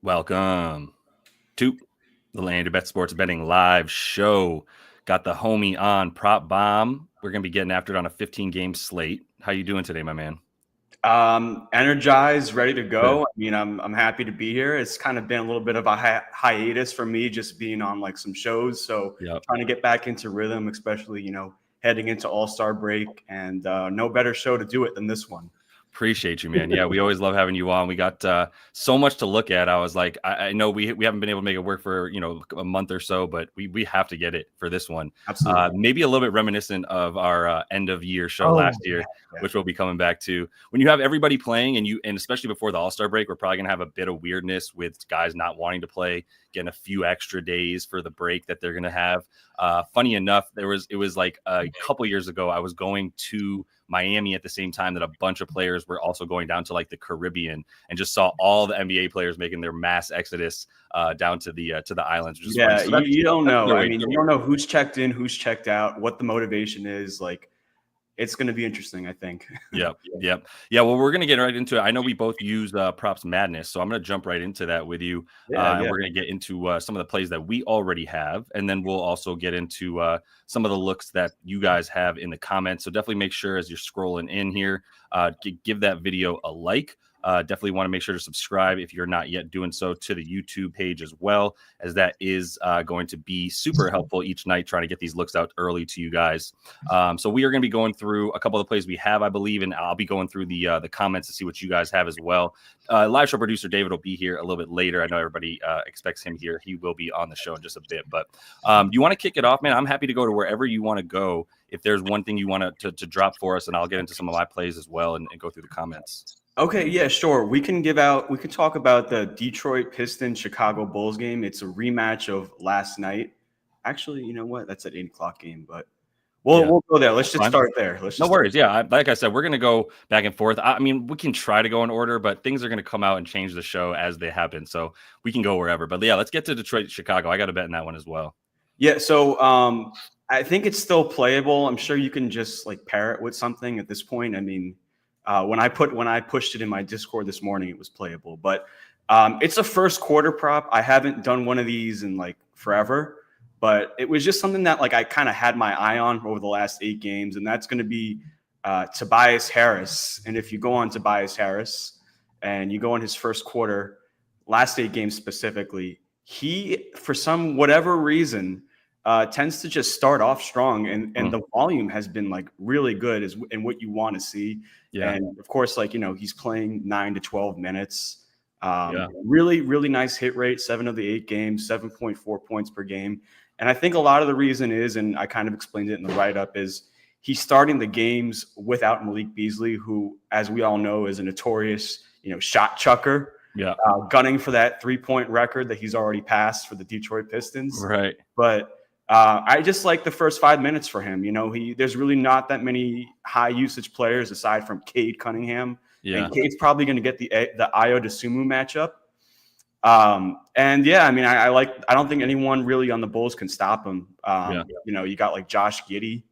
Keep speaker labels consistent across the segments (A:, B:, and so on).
A: Welcome to the Land of Bet Sports Betting Live Show. Got the homie on Prop Bomb. We're going to be getting after it on a 15-game slate. How you doing today, my man?
B: Energized, ready to go.
A: Good.
B: I mean, I'm happy to be here. It's kind of been a little bit of a hiatus for me, just being on like some shows. So
A: Yep.
B: trying to get back into rhythm, especially heading into All-Star break, and no better show to do it than this one.
A: Appreciate you, man. Yeah, we always love having you on. We got so much to look at. I was like, I know we haven't been able to make it work for a month or so, but we have to get it for this one.
B: Absolutely.
A: Maybe a little bit reminiscent of our end of year show last year,
B: yeah.
A: which we'll be coming back to. When you have everybody playing and especially before the All-Star break, we're probably gonna have a bit of weirdness with guys not wanting to play, getting a few extra days for the break that they're gonna have. Funny enough, it was like a couple years ago, I was going to Miami at the same time that a bunch of players were also going down to like the Caribbean, and just saw all the NBA players making their mass exodus down to the islands. Which is
B: Yeah,
A: so
B: you don't know. I mean, you don't know who's checked in, who's checked out, what the motivation is. Like, it's going to be interesting, I think.
A: Yep. Yeah, well, we're going to get right into it. I know we both use Props Madness, so I'm going to jump right into that with you. And we're going to get into some of the plays that we already have, and then we'll also get into some of the looks that you guys have in the comments. So definitely make sure as you're scrolling in here, give that video a like. Definitely want to make sure to subscribe if you're not yet doing so to the YouTube page as well, as that is going to be super helpful each night, trying to get these looks out early to you guys. So we are going to be going through a couple of the plays we have, I believe, and I'll be going through the comments to see what you guys have as well. Live show producer David will be here a little bit later. I know everybody expects him here. He will be on the show in just a bit. But you want to kick it off, man? I'm happy to go to wherever you want to go. If there's one thing you want to drop for us, and I'll get into some of my plays as well and go through the comments.
B: Okay, yeah, sure. We can talk about the Detroit Pistons Chicago Bulls game. It's a rematch of last night. Actually, you know what? That's an 8:00 game, but we'll go there. Let's just start there.
A: No worries. Yeah, like I said, we're going to go back and forth. I mean, we can try to go in order, but things are going to come out and change the show as they happen. So we can go wherever. But yeah, let's get to Detroit, Chicago. I got to bet in that one as well.
B: Yeah, so I think it's still playable. I'm sure you can just like pair it with something at this point. I mean, when I pushed it in my Discord this morning, it was playable. But it's a first quarter prop. I haven't done one of these in like forever, but it was just something that like I kind of had my eye on over the last 8 games, and that's going to be Tobias Harris. And if you go on Tobias Harris and you go on his first quarter, last 8 games specifically, he, for whatever reason, tends to just start off strong, and the volume has been like really good and what you want to see. Yeah. And of course, like, he's playing 9 to 12 minutes. Really, really nice hit rate, 7 of the 8 games, 7.4 points per game. And I think a lot of the reason is, and I kind of explained it in the write-up, is he's starting the games without Malik Beasley, who, as we all know, is a notorious, shot chucker.
A: Yeah.
B: Gunning for that 3-point record that he's already passed for the Detroit Pistons.
A: Right.
B: But I just like the first 5 minutes for him. There's really not that many high usage players aside from Cade Cunningham. Yeah. And Cade's probably going to get the Ayo Dosunmu matchup. And yeah, I mean, I don't think anyone really on the Bulls can stop him. You got like Josh Giddey,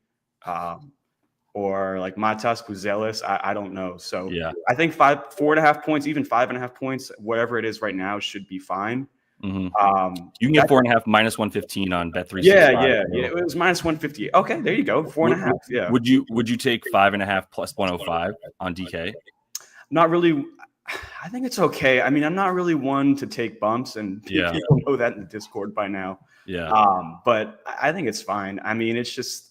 B: or like Matas Buzelis. I don't know. So yeah, I think 4.5 points, even 5.5 points, whatever it is right now, should be fine.
A: Mm-hmm. You can get 4.5 minus 115 on Bet365.
B: Yeah. It was minus 150. Okay, there you go. 4.5. Yeah.
A: Would you take 5.5 plus 105 on DK?
B: Not really. I think it's okay. I mean, I'm not really one to take bumps, and people know that in the Discord by now. Yeah. But I think it's fine. I mean, it's just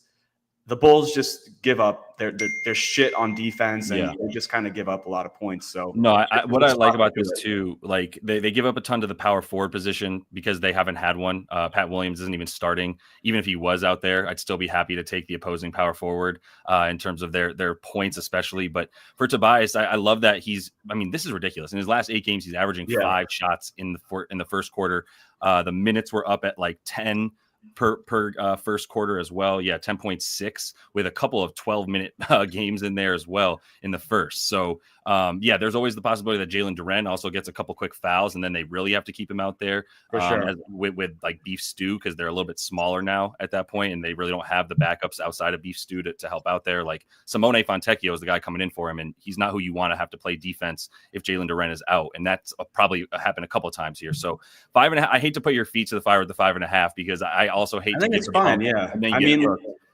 B: the Bulls just give up their shit on defense, and they just kind of give up a lot of points. So
A: no, what I like about this too, like they give up a ton to the power forward position because they haven't had one. Pat Williams isn't even starting. Even if he was out there, I'd still be happy to take the opposing power forward in terms of their points, especially. But for Tobias, I love that this is ridiculous. In his last 8 games, he's averaging 5 shots in the first quarter. The minutes were up at like 10. per first quarter as well. Yeah, 10.6 with a couple of 12-minute games in there as well in the first. So yeah, there's always the possibility that Jalen Duren also gets a couple quick fouls, and then they really have to keep him out there
B: for sure.
A: with like Beef Stew, because they're a little bit smaller now at that point, and they really don't have the backups outside of Beef Stew to help out there. Like Simone Fontecchio is the guy coming in for him, and he's not who you want to have to play defense if Jalen Duren is out, and that's probably happened a couple of times here. So 5.5. I hate to put your feet to the fire with the 5.5 because I also hate.
B: I think it's fine. Yeah,
A: I mean,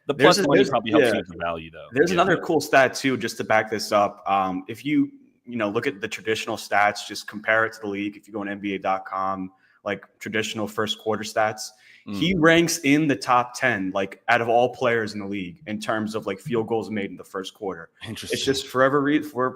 A: the plus money probably helps you with the value though.
B: There's another cool stat too, just to back this up. If you look at the traditional stats, just compare it to the league. If you go on NBA.com, like traditional first quarter stats, he ranks in the top 10, like out of all players in the league in terms of like field goals made in the first quarter.
A: Interesting.
B: It's just for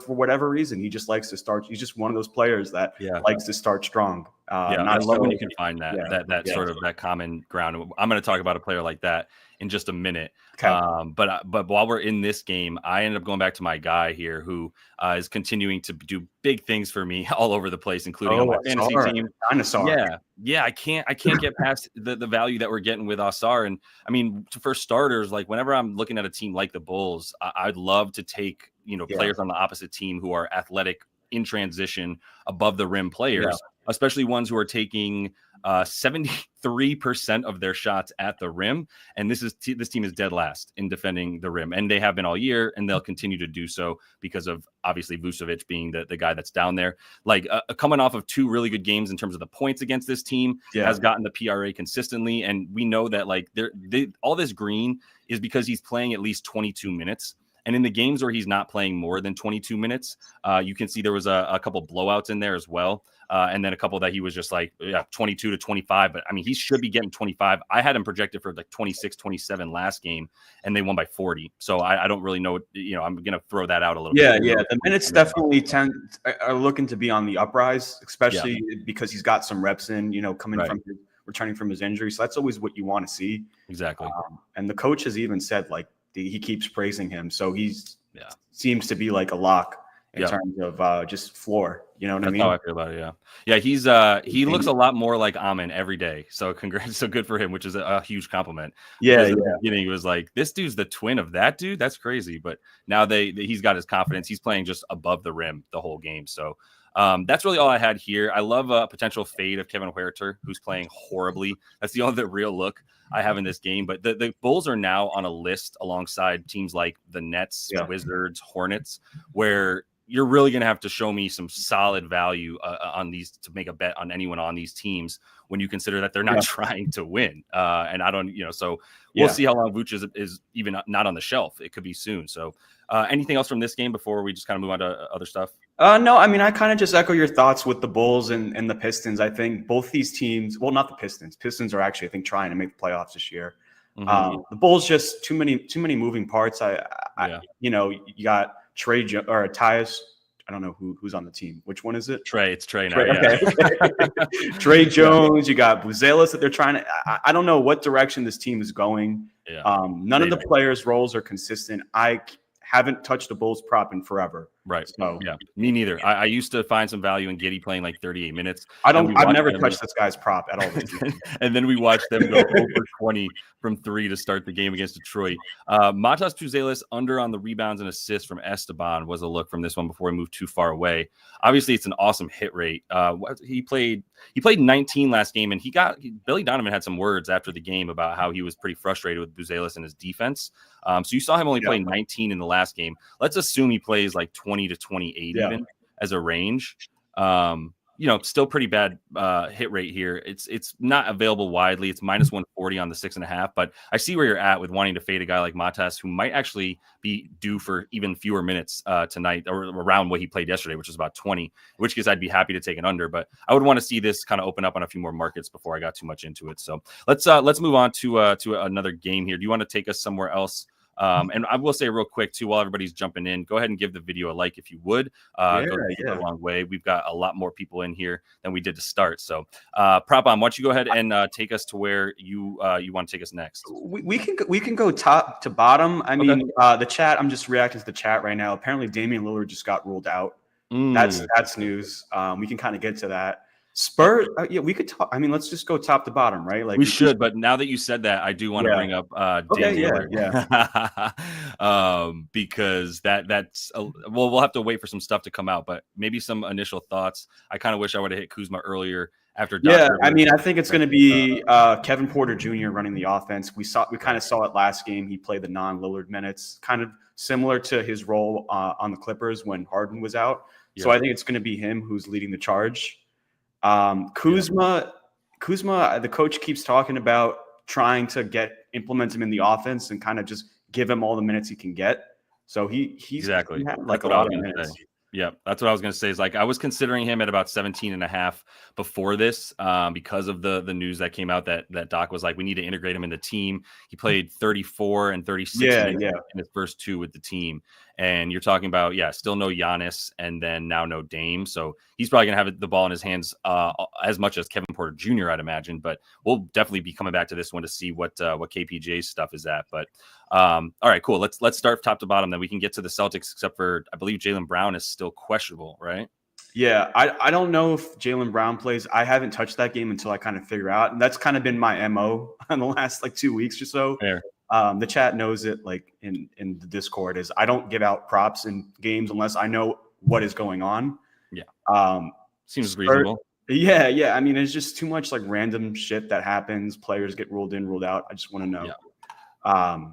B: whatever reason, he just likes to start. He's just one of those players that likes to start strong.
A: I love when you can find that sort of that common ground. I'm going to talk about a player like that in just a minute.
B: Okay.
A: But while we're in this game, I ended up going back to my guy here who is continuing to do big things for me all over the place, including on my fantasy team.
B: Dinosaur.
A: Yeah. I can't get past the value that we're getting with Ausar. And I mean, for starters, like whenever I'm looking at a team like the Bulls, I'd love to take, players on the opposite team who are athletic in transition, above the rim players, especially ones who are taking 73% of their shots at the rim. And this team is dead last in defending the rim. And they have been all year, and they'll continue to do so because of obviously Vucevic being the guy that's down there. Like coming off of 2 really good games in terms of the points against this team, has gotten the PRA consistently. And we know that like all this green is because he's playing at least 22 minutes. And in the games where he's not playing more than 22 minutes, you can see there was a couple blowouts in there as well. And then a couple that he was just like 22 to 25. But I mean, he should be getting 25. I had him projected for like 26, 27 last game, and they won by 40. So I don't really know. I'm going to throw that out a little bit.
B: Yeah. The minutes definitely are looking to be on the uprise, especially because he's got some reps in, returning from his injury. So that's always what you want to see.
A: Exactly.
B: And the coach has even said like he keeps praising him. So seems to be like a lock in terms of just floor. You know what I mean?
A: That's how I feel about it. Yeah. He looks a lot more like Amin every day. So congrats. So good for him, which is a huge compliment.
B: Yeah.
A: At the beginning, he was like, this dude's the twin of that dude. That's crazy. But now he's got his confidence. He's playing just above the rim the whole game. So that's really all I had here. I love a potential fade of Kevin Huerter, who's playing horribly. That's the only real look I have in this game. But the Bulls are now on a list alongside teams like the Nets, Wizards, Hornets, where you're really going to have to show me some solid value on these to make a bet on anyone on these teams when you consider that they're not trying to win. And I don't, so we'll see how long Vooch is even not on the shelf. It could be soon. So anything else from this game before we just kind of move on to other stuff?
B: No, I mean, I kind of just echo your thoughts with the Bulls and the Pistons. I think both these teams, well, not the Pistons. Pistons are actually, I think, trying to make the playoffs this year. The Bulls just too many moving parts. You got Trey or Tyus. I don't know who's on the team. Which one is it?
A: Trey. It's Trey now.
B: Okay. Trey Jones. You got Buzelis that they're trying to. I don't know what direction this team is going. None of the players' roles are consistent. I haven't touched a Bulls prop in forever.
A: Right. So me neither. I used to find some value in Giddey playing like 38 minutes.
B: I've never touched this guy's prop at all.
A: And then we watched them go over 20 from 3 to start the game against Detroit. Matas Buzelis under on the rebounds and assists from Esteban was a look from this one before we moved too far away. Obviously, it's an awesome hit rate. He played 19 last game, and Billy Donovan had some words after the game about how he was pretty frustrated with Buzelis and his defense. So you saw him only play 19 in the last game. Let's assume he plays like 20 to 28 even as a range. Still pretty bad hit rate here. It's not available widely. It's minus 140 on the 6.5. But I see where you're at with wanting to fade a guy like Matas, who might actually be due for even fewer minutes tonight, or around what he played yesterday, which was about 20. In which case, I'd be happy to take an under. But I would want to see this kind of open up on a few more markets before I got too much into it. So let's move on to another game here. Do you want to take us somewhere else? And I will say real quick too, while everybody's jumping in, go ahead and give the video a like if you would. A long way. We've got a lot more people in here than we did to start. So, Prop On, why don't you go ahead and take us to where you want to take us next?
B: We can go top to bottom. I mean, the chat. I'm just reacting to the chat right now. Apparently, Damian Lillard just got ruled out. That's news. We can kind of get to that. Spurs, yeah, we could talk. I mean, let's just go top to bottom, right? Like
A: we should, but now that you said that, I do want to bring up
B: okay,
A: Dame Lillard. Because that's we'll have to wait for some stuff to come out, but maybe some initial thoughts. I kind of wish I would have hit Kuzma earlier after.
B: I mean, I think it's going to be Kevin Porter Jr. running the offense. We kind of saw it last game. He played the non-Lillard minutes, kind of similar to his role on the Clippers when Harden was out. So I think it's going to be him who's leading the charge. Kuzma, the coach keeps talking about trying to implement him in the offense and kind of just give him all the minutes he can get. So he's
A: exactly
B: like a lot of minutes.
A: Yeah, that's what I was going to say. Is like I was considering him at about 17 and a half before this because of the news that came out that Doc was like, we need to integrate him in the team. He played 34 and 36 minutes in his first 2 with the team. And you're talking about, still no Giannis and then now no Dame. So he's probably going to have the ball in his hands as much as Kevin Porter Jr., I'd imagine. But we'll definitely be coming back to this one to see what KPJ's stuff is at. But all right, cool. Let's start top to bottom. Then we can get to the Celtics, except for I believe Jaylen Brown is still questionable, right?
B: Yeah, I don't know if Jaylen Brown plays. I haven't touched that game until I kind of figure out. And that's kind of been my MO in the last 2 weeks or so.
A: Fair.
B: The chat knows it, like in the Discord, is I don't give out props in games unless I know what is going on.
A: Yeah. Seems reasonable.
B: Yeah. I mean, it's just too much random shit that happens. Players get ruled in, ruled out. I just want to know. Yeah.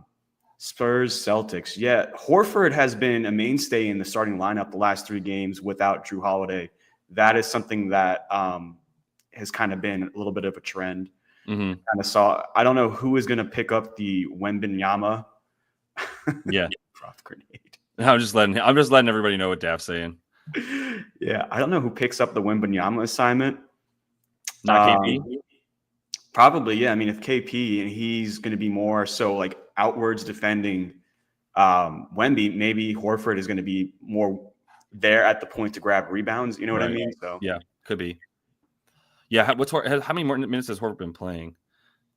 B: Spurs, Celtics. Yeah. Horford has been a mainstay in the starting lineup the last 3 games without Drew Holiday. That is something that has kind of been a little bit of a trend.
A: Mm-hmm.
B: Kind of saw. I don't know who is going to pick up the Wembanyama.
A: Yeah,
B: drop grenade.
A: I'm just letting everybody know what Daph's saying.
B: Yeah, I don't know who picks up the Wembanyama assignment.
A: Not KP.
B: Probably, yeah. I mean, if KP and he's going to be more so outwards defending Wemby, maybe Horford is going to be more there at the point to grab rebounds. You know what I mean? So
A: yeah, could be. Yeah, how many more minutes has Horford been playing?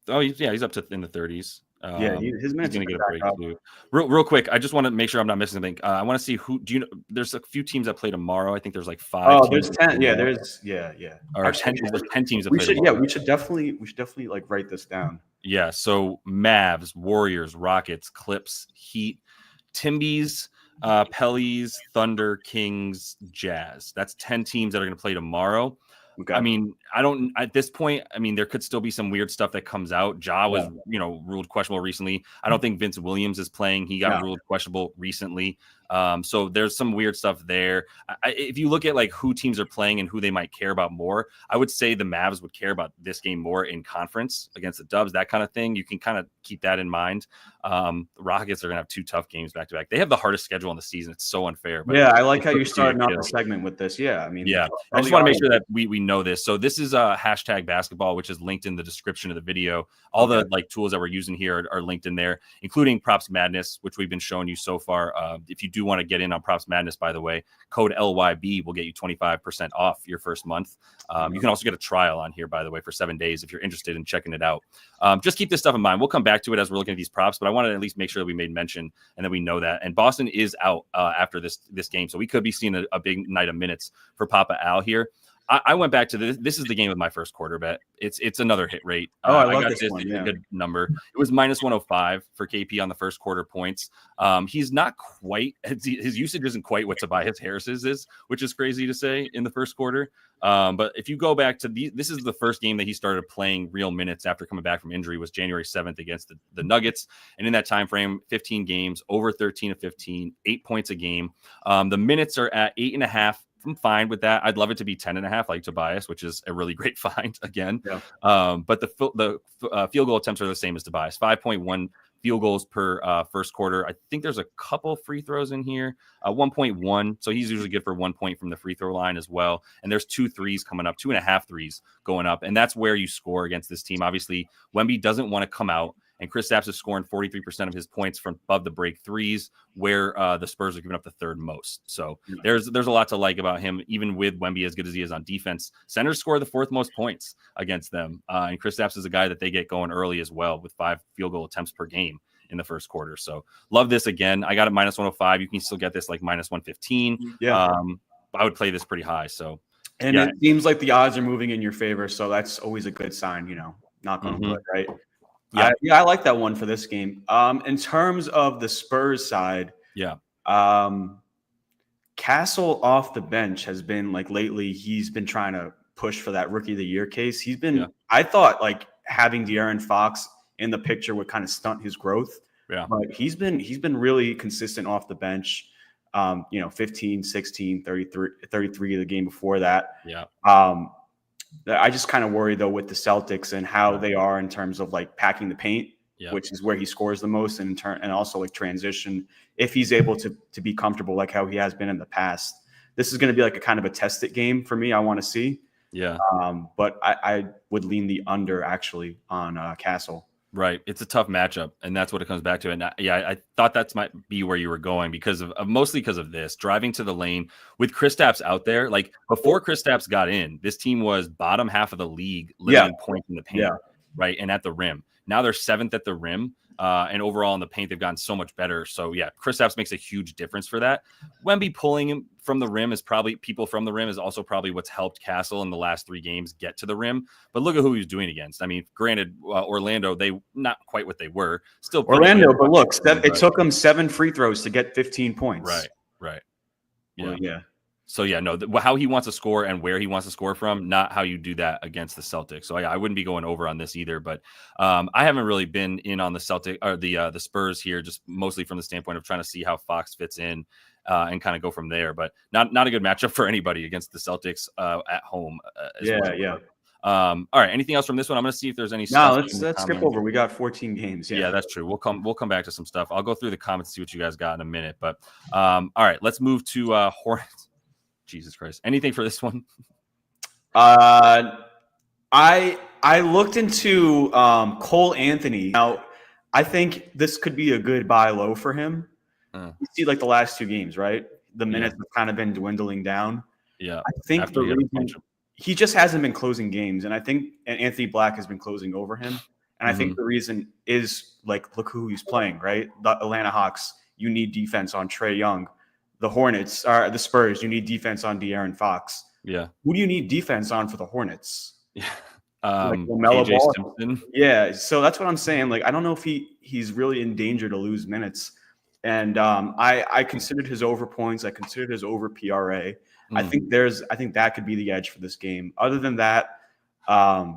A: Oh, he's up to in the 30s.
B: His minutes
A: going to get a break too. Real quick, I just want to make sure I'm not missing something. I want to see who do you know? There's a few teams that play tomorrow. I think there's 5.
B: Oh, there's 10. Yeah, there's
A: Or 10. There's 10 teams that
B: we
A: play
B: should.
A: tomorrow.
B: Yeah, we should definitely write this down.
A: Yeah. So Mavs, Warriors, Rockets, Clips, Heat, Timbies, Pellies, Thunder, Kings, Jazz. That's 10 teams that are going to play tomorrow. Okay. I mean, at this point, I mean, there could still be some weird stuff that comes out. Ja was, ruled questionable recently. I don't think Vince Williams is playing. He got ruled questionable recently. So there's some weird stuff there. If you look at who teams are playing and who they might care about more, I would say the Mavs would care about this game more in conference against the Dubs, that kind of thing. You can kind of keep that in mind. The Rockets are going to have 2 tough games back to back. They have the hardest schedule in the season. It's so unfair. But
B: I like how you're starting off the segment with this. Yeah, I mean,
A: I just want to make sure that we know this. So this is hashtag basketball, which is linked in the description of the video. All the tools that we're using here are linked in there, including Props Madness, which we've been showing you so far. If you do want to get in on Props Madness, by the way, code LYB will get you 25% off your first month. You can also get a trial on here, by the way, for 7 days if you're interested in checking it out. Just keep this stuff in mind. We'll come back to it as we're looking at these props, but I wanted to at least make sure that we made mention and that we know that. And Boston is out after this game, so we could be seeing a big night of minutes for Papa Al here. I went back to this. This is the game with my first quarter bet. It's another hit rate.
B: I love got this one.
A: A good number. It was minus 105 for KP on the first quarter points. He's not quite his usage isn't quite what Tobias Harris's is, which is crazy to say in the first quarter. But if you go back to this is the first game that he started playing real minutes after coming back from injury was January 7th against the Nuggets. And in that time frame, 15 games, over 13 of 15, 8 points a game. The minutes are at 8.5. I'm fine with that. I'd love it to be 10.5 like Tobias, which is a really great find again. Yeah. But the field goal attempts are the same as Tobias, 5.1 field goals per first quarter. I think there's a couple free throws in here, 1.1. So he's usually good for 1 point from the free throw line as well. And there's 2 threes coming up, 2.5 threes going up. And that's where you score against this team. Obviously, Wemby doesn't want to come out. And Kristaps is scoring 43% of his points from above the break threes, where the Spurs are giving up the third most. So there's a lot to like about him, even with Wemby as good as he is on defense. Centers score the 4th most points against them. And Kristaps is a guy that they get going early as well with 5 field goal attempts per game in the first quarter. So love this again. I got it minus 105. You can still get this minus 115. Yeah. I would play this pretty high. So
B: And it seems like the odds are moving in your favor, so that's always a good sign, knock on wood, right? Yeah. I like that one for this game. In terms of the Spurs side, Castle off the bench has been like lately, he's been trying to push for that rookie of the year case. He's been, I thought like having De'Aaron Fox in the picture would kind of stunt his growth. But he's been really consistent off the bench. 15, 16, 33 of the game before that. I just kind of worry though with the Celtics and how they are in terms of like packing the paint, which is where he scores the most, and also like transition. If he's able to be comfortable like how he has been in the past, this is going to be like a kind of a tested game for me. I want to see. But I would lean the under actually on Castle.
A: Right. It's a tough matchup, and that's what it comes back to. And I thought that might be where you were going because of mostly because of this driving to the lane with Kristaps out there. Like before Kristaps got in, this team was bottom half of the league, limiting points in the paint, right, and at the rim. Now they're 7th at the rim, and overall in the paint they've gotten so much better. So Kristaps makes a huge difference for that. Wemby pulling him from the rim is also probably what's helped Castle in the last 3 games get to the rim. But look at who he's doing against. I mean, granted, Orlando, they not quite what they were. Still
B: Orlando, but look, it took them 7 free throws to get 15 points.
A: Right.
B: Well,
A: So how he wants to score and where he wants to score from, not how you do that against the Celtics. So I wouldn't be going over on this either. But I haven't really been in on the Celtic or the Spurs here, just mostly from the standpoint of trying to see how Fox fits in and kind of go from there. But not a good matchup for anybody against the Celtics at home. All right. Anything else from this one? I'm going to see if there's any.
B: No, let's skip over. We got 14 games.
A: Yeah, that's true. We'll come back to some stuff. I'll go through the comments, see what you guys got in a minute. But all right, let's move to Hornets. Jesus Christ. Anything for this one?
B: I looked into Cole Anthony. Now, I think this could be a good buy low for him. You see, like the last 2 games, right? The minutes have kind of been dwindling down.
A: I
B: think the reason he just hasn't been closing games, and I think Anthony Black has been closing over him. And I think the reason is like, look who he's playing, right? The Atlanta Hawks. You need defense on Trae Young. The Hornets are the Spurs. You need defense on De'Aaron Fox. Who do you need defense on for the Hornets? Like LaMelo Ball.
A: Simpson.
B: So that's what I'm saying. Like, I don't know if he's really in danger to lose minutes. And I considered his over points. I considered his over PRA. I think that could be the edge for this game. Other than that, I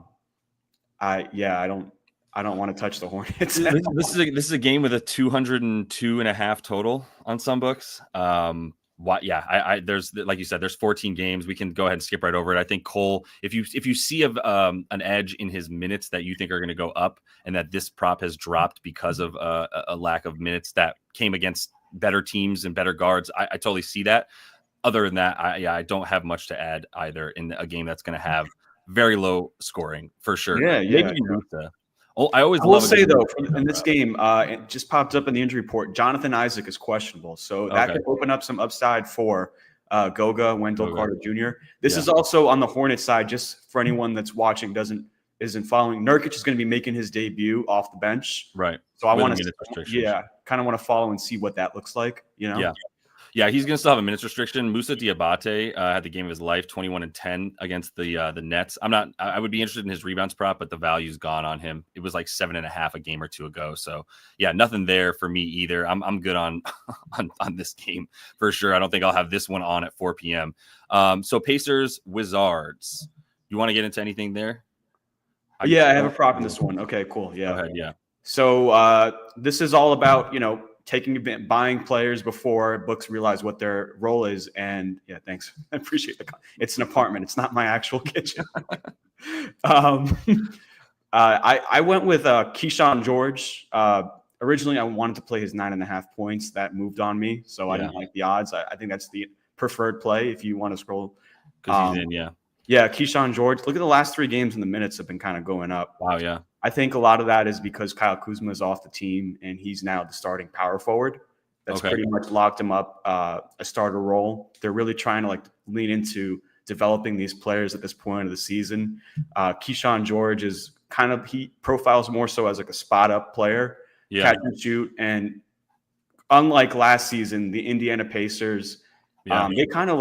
B: don't want to touch the Hornets.
A: This is a game with a 202.5 total on some books. There's, like you said, there's 14 games. We can go ahead and skip right over it. I think Cole, if you see an edge in his minutes that you think are going to go up, and that this prop has dropped because of a lack of minutes that came against better teams and better guards, I totally see that. Other than that, I don't have much to add either in a game that's going to have very low scoring for sure. I will say though,
B: in this game, it just popped up in the injury report. Jonathan Isaac is questionable, so that could open up some upside for Goga, Wendell Carter Jr. This is also on the Hornets side. Just for anyone that's watching, isn't following. Nurkic is going to be making his debut off the bench,
A: right?
B: So I want to, kind of want to follow and see what that looks like.
A: Yeah, he's going to still have a minutes restriction. Musa Diabate had the game of his life, 21-10 against the Nets. I would be interested in his rebounds prop, but the value's gone on him. It was like 7.5 a game or 2 ago. So nothing there for me either. I'm good on this game for sure. I don't think I'll have this one on at 4 p.m. So Pacers, Wizards. You want to get into anything there?
B: I have a prop in this one. Okay, cool. Yeah.
A: Go ahead,
B: So this is all about, buying players before books realize what their role is. And thanks. I appreciate it's an apartment. It's not my actual kitchen. I went with Keyshawn George. Originally, I wanted to play his 9.5 points. That moved on me, so I didn't like the odds. I think that's the preferred play if you want to scroll.
A: Because he's in,
B: Keyshawn George. Look at the last 3 games, and the minutes have been kind of going up.
A: Wow, yeah.
B: I think a lot of that is because Kyle Kuzma is off the team, and he's now the starting power forward. That's pretty much locked him up a starter role. They're really trying to lean into developing these players at this point of the season. Keyshawn George is he profiles more so as a spot up player, catch and shoot. And unlike last season, the Indiana Pacers, they kind of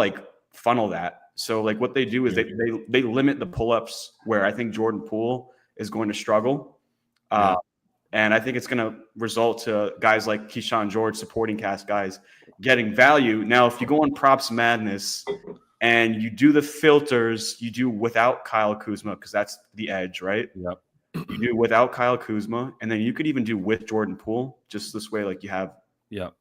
B: funnel that. So like what they do is they limit the pull-ups where I think Jordan Poole is going to struggle. And I think it's going to result to guys like Keyshawn George, supporting cast guys, getting value. Now, if you go on Props Madness and you do the filters, you do without Kyle Kuzma, because that's the edge, right?
A: Yep.
B: You do without Kyle Kuzma, and then you could even do with Jordan Poole, just this way, like you have.
A: Yep.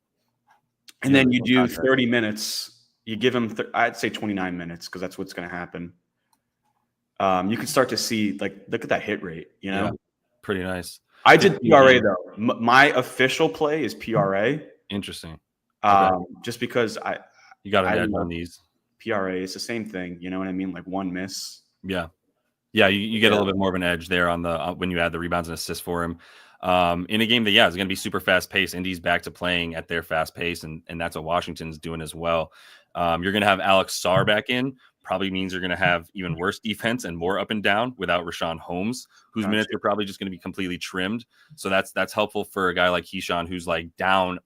B: And then you do 30 minutes. You give him, I'd say 29 minutes, because that's what's going to happen. You can start to see, like, look at that hit rate, you know?
A: Yeah, pretty nice.
B: I did PRA, though. My official play is PRA.
A: Interesting.
B: Just because
A: you got an edge on these.
B: PRA is the same thing. You know what I mean? Like one miss.
A: Yeah. Yeah, you get a little bit more of an edge there on the when you add the rebounds and assists for him. In a game that, is going to be super fast paced. Indy's back to playing at their fast pace, and that's what Washington's doing as well. You're going to have Alex Sarr back in. Probably means you're going to have even worse defense and more up and down without Rashawn Holmes, whose minutes are probably just going to be completely trimmed. So that's helpful for a guy like Keyshawn, who's like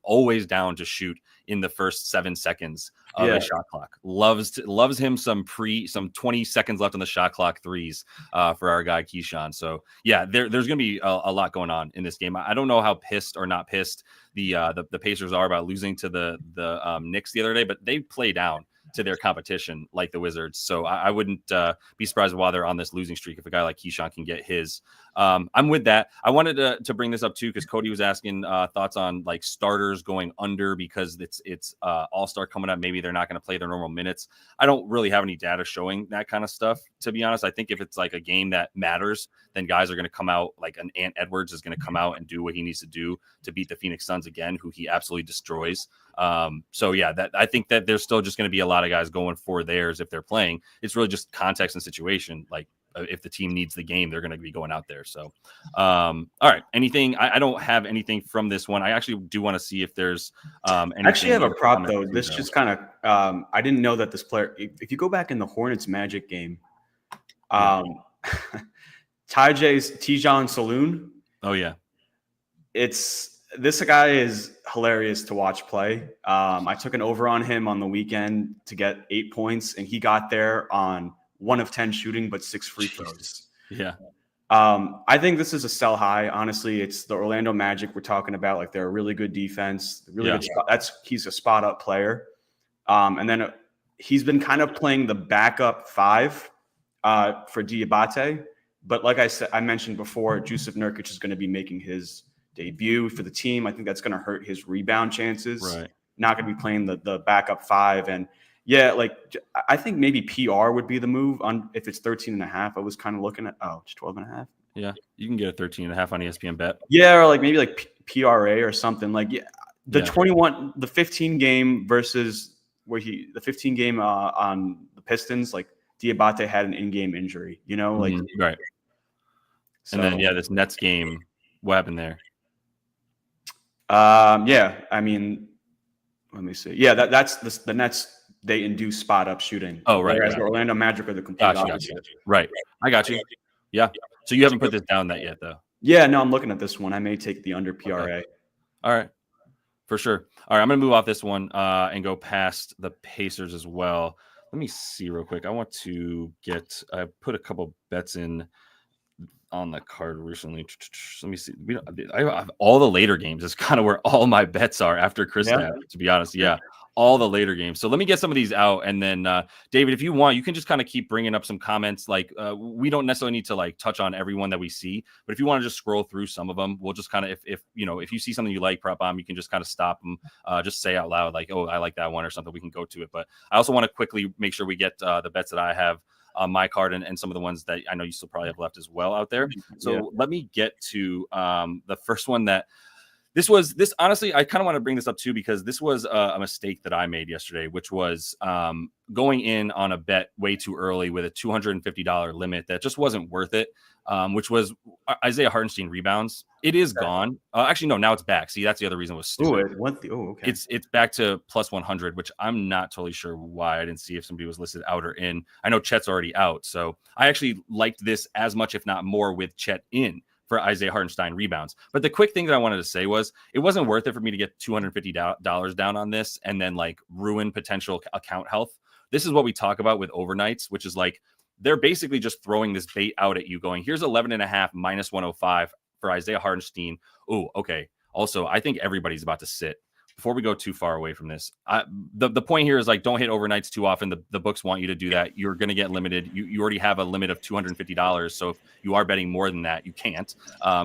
A: always down to shoot in the first 7 seconds of a shot clock. Loves him some 20 seconds left on the shot clock threes for our guy Keyshawn. So there's going to be a lot going on in this game. I don't know how pissed or not pissed the Pacers are about losing to the Knicks the other day, but they play down to their competition like the Wizards. So I wouldn't be surprised while they're on this losing streak if a guy like Keyshawn can get his. I'm with that. I wanted to bring this up too, because Cody was asking thoughts on like starters going under because it's All-Star coming up. Maybe they're not going to play their normal minutes. I don't really have any data showing that kind of stuff, to be honest. I think if it's like a game that matters, then guys are going to come out, like an Ant Edwards is going to come out and do what he needs to do to beat the Phoenix Suns again, who he absolutely destroys. I think that there's still just going to be a lot of guys going for theirs if they're playing. It's really just context and situation. Like if the team needs the game, they're going to be going out there. So, all right. Anything? I don't have anything from this one. I actually do want to see if there's anything.
B: I actually have a prop though. This just kind of I didn't know that this player. If you go back in the Hornets Magic game, Tijon Saloon.
A: Oh yeah,
B: this guy is hilarious to watch play. I took an over on him on the weekend to get 8 points, and he got there on 1 of 10 shooting, but 6 free throws.
A: Yeah.
B: I think this is a sell high. Honestly, it's the Orlando Magic we're talking about. Like they're a really good defense, really good spot. He's a spot up player. And then he's been kind of playing the backup 5 for Diabate. But like I mentioned before, Jusuf Nurkic is going to be making his debut for the team. I think that's going to hurt his rebound chances.
A: Right.
B: Not going to be playing the backup 5. And I think maybe PR would be the move on if it's 13.5. I was kind of looking at it's 12.5.
A: Yeah, you can get a 13.5 on ESPN bet.
B: Yeah, or like maybe like PRA or something. Like the 15 game versus the 15 game on the Pistons. Like Diabate had an in-game injury. You know, like
A: right. So, and then this Nets game, what happened there?
B: I mean, let me see. Yeah, that's the Nets. They induce spot up shooting.
A: Oh, right.
B: Whereas the Orlando Magic are the complete opposite.
A: Right. I got you. Yeah. So you haven't put this down that yet, though.
B: Yeah. No, I'm looking at this one. I may take the under PRA.
A: Okay. All right. For sure. All right. I'm going to move off this one and go past the Pacers as well. Let me see real quick. I want to I put a couple bets in on the card recently. Let me see. I have all the later games. It's kind of where all my bets are after Chris, to be honest. Yeah. All the later games. So let me get some of these out. And then, David, if you want, you can just kind of keep bringing up some comments. Like we don't necessarily need to like touch on everyone that we see, but if you want to just scroll through some of them, we'll just kind of, if you see something you like, Prop Bomb, you can just kind of stop them, just say out loud, like, oh, I like that one or something. We can go to it. But I also want to quickly make sure we get the bets that I have on my card and some of the ones that I know you still probably have left as well out there. So let me get to the first one that, This honestly, I kind of want to bring this up too, because this was a mistake that I made yesterday, which was going in on a bet way too early with a $250 limit that just wasn't worth it, which was Isaiah Hartenstein rebounds. It is gone. Actually, no, now it's back. See, that's the other reason it was stupid.
B: Okay.
A: It's back to plus 100, which I'm not totally sure why. I didn't see if somebody was listed out or in. I know Chet's already out. So I actually liked this as much, if not more, with Chet in for Isaiah Hartenstein rebounds. But the quick thing that I wanted to say was it wasn't worth it for me to get $250 down on this and then like ruin potential account health. this is what we talk about with overnights, which is like they're basically just throwing this bait out at you going, here's 11.5 minus 105 for Isaiah Hartenstein. Oh, okay. Also, I think everybody's about to sit. Before we go too far away from this, the point here is like, don't hit overnights too often. The books want you to do that. You're going to get limited. You already have a limit of $250. So if you are betting more than that, you can't.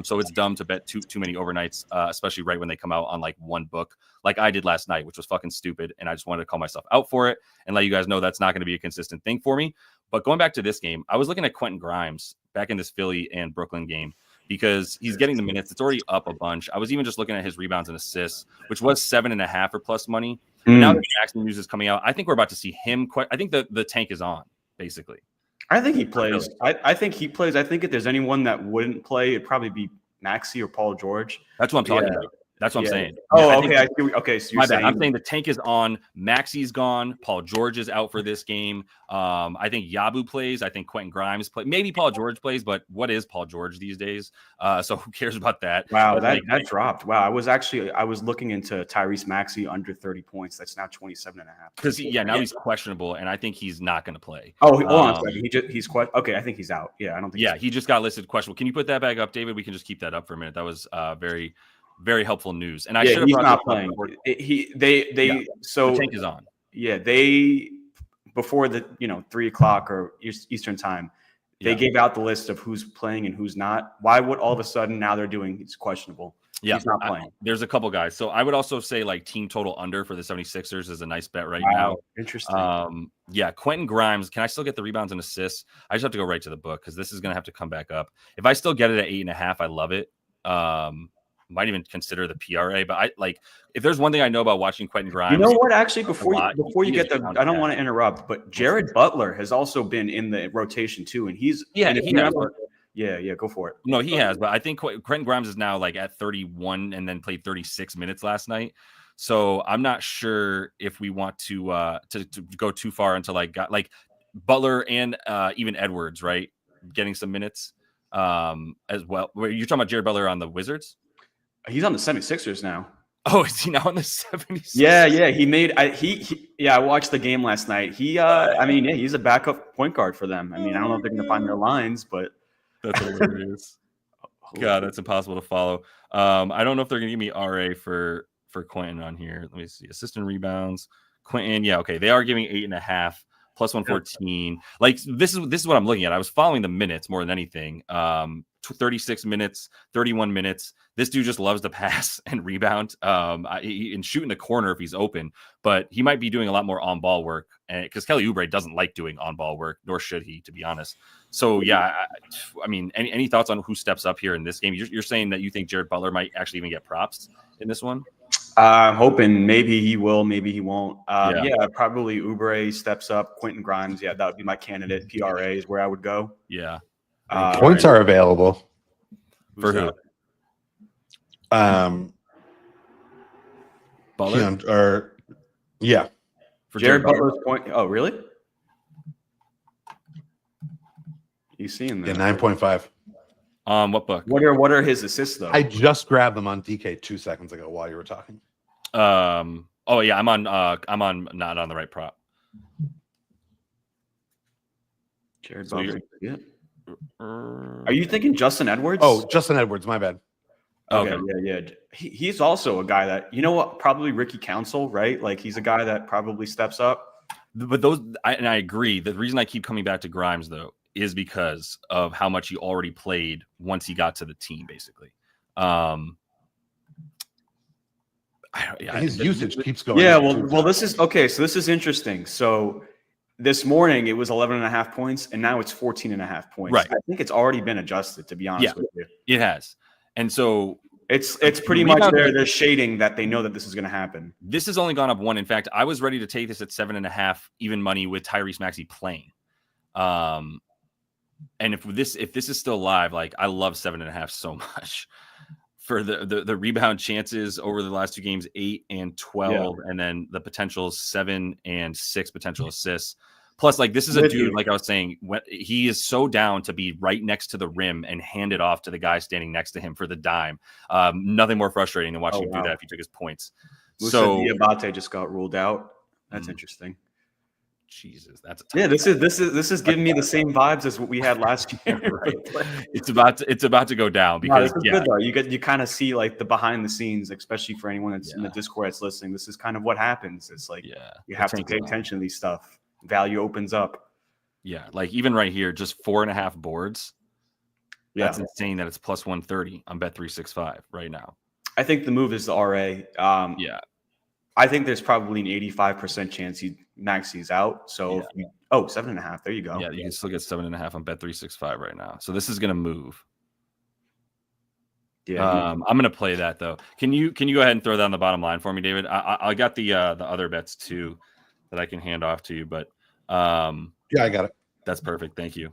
A: So it's dumb to bet too many overnights, especially right when they come out on like one book, like I did last night, which was fucking stupid. And I just wanted to call myself out for it and let you guys know that's not going to be a consistent thing for me. But going back to this game, I was looking at Quentin Grimes back in this Philly and Brooklyn game, because he's getting the minutes. It's already up a bunch. I was even just looking at his rebounds and assists, which was 7.5 or plus money. Now that Jackson news is coming out, I think we're about to see him. I think the tank is on, basically.
B: I think he plays. I think he plays. I think if there's anyone that wouldn't play, it'd probably be Maxey or Paul George.
A: That's what I'm talking about. That's what I'm saying.
B: Oh, okay. I see. Okay, so you're saying,
A: I'm saying the tank is on. Maxey's gone. Paul George is out for this game. I think Yabu plays. I think Quentin Grimes plays. Maybe Paul George plays, but what is Paul George these days? So who cares about that?
B: Wow, that dropped. Wow, I was looking into Tyrese Maxey under 30 points. That's now 27.5.
A: Because now he's questionable, and I think he's not going to play.
B: Oh, hold on a second. He's okay. I think he's out. Yeah, I don't think.
A: Yeah, he just got listed questionable. Can you put that back up, David? We can just keep that up for a minute. That was very, very helpeful news. And I should have
B: he's
A: brought
B: not playing. So
A: the tank is on.
B: Yeah, they before the 3:00 or Eastern time, they gave out the list of who's playing and who's not. Why would all of a sudden now they're doing he's questionable?
A: Yeah,
B: he's not playing.
A: There's a couple guys. So I would also say like team total under for the 76ers is a nice bet right now.
B: Interesting.
A: Yeah, Quentin Grimes. Can I still get the rebounds and assists? I just have to go right to the book because this is going to have to come back up. If I still get it at 8.5, I love it. Might even consider the PRA, but I like if there's one thing I know about watching Quentin Grimes.
B: You know what? Actually, before you get the, I don't want to interrupt, but Jared Butler has also been in the rotation too, and he's go for it.
A: No, he has, but I think Quentin Grimes is now like at 31 and then played 36 minutes last night. So I'm not sure if we want to go too far into like Butler and even Edwards, right, getting some minutes as well. You're talking about Jared Butler on the Wizards?
B: He's on the 76ers now.
A: Oh, is he now on the 76ers?
B: Yeah. He made I watched the game last night. He's a backup point guard for them. I mean, I don't know if they're going to find their lines, but
A: that's hilarious. God, that's impossible to follow. I don't know if they're going to give me RA for Quentin on here. Let me see. Assistant rebounds. Quentin, yeah, okay. They are giving 8.5 plus 114. Like this is what I'm looking at. I was following the minutes more than anything. 36 minutes, 31 minutes. This dude just loves to pass and rebound and shoot in the corner if he's open, but he might be doing a lot more on-ball work because Kelly Oubre doesn't like doing on-ball work, nor should he, to be honest. So, yeah, I mean, any thoughts on who steps up here in this game? You're saying that you think Jared Butler might actually even get props in this one?
B: I'm hoping maybe he will, maybe he won't. Probably Oubre steps up. Quentin Grimes, that would be my candidate. PRA is where I would go.
A: Yeah.
C: Points are available.
A: For who?
C: Butler?
B: For Jared Butler's point. Oh, really? You seeing that?
C: Yeah, 9.5.
A: What book?
B: What are his assists though?
C: I just grabbed them on DK 2 seconds ago while you were talking.
A: Oh yeah, I'm on not on the right prop.
B: Jared Butler. Yeah. Are you thinking Justin Edwards?
C: Oh, Justin Edwards, my bad.
B: Okay. Yeah. He's also a guy that, you know what, probably Ricky Council, right? Like he's a guy that probably steps up.
A: But I agree. The reason I keep coming back to Grimes though is because of how much he already played once he got to the team, basically.
C: His usage keeps going.
B: Yeah, well, this is okay. So this is interesting. So this morning it was 11.5 points, and now it's 14.5 points.
A: Right.
B: I think it's already been adjusted, to be honest with you.
A: It has. And so
B: it's pretty much they're shading that they know that this is going to happen.
A: This has only gone up one. In fact, I was ready to take this at 7.5 even money with Tyrese Maxey playing. And if this is still live, like I love 7.5 so much for the rebound chances over the last two games, 8 and 12, and then the potential 7 and 6 potential assists. Plus, like this is a dude, like I was saying, when he is so down to be right next to the rim and hand it off to the guy standing next to him for the dime. Nothing more frustrating than watching him do that if he took his points.
B: So Diabate just got ruled out. That's interesting.
A: Jesus, that's
B: this is giving me the same vibes as what we had last year.
A: Right. It's about to go down because
B: this is good though. You kind of see like the behind the scenes, especially for anyone that's in the Discord that's listening. This is kind of what happens. It's like you have to pay attention to these stuff. Value opens up.
A: Yeah, like even right here, just 4.5 boards. That's insane that it's plus 130 on Bet365 right now.
B: I think the move is the RA. I think there's probably an 85% chance he maxes out. So, 7.5. There you go.
A: Yeah, you can still get 7.5 on Bet365 right now. So this is going to move. Yeah, I'm going to play that though. Can you go ahead and throw that on the bottom line for me, David? I got the other bets too that I can hand off to you, but
C: I got it.
A: That's perfect. Thank you.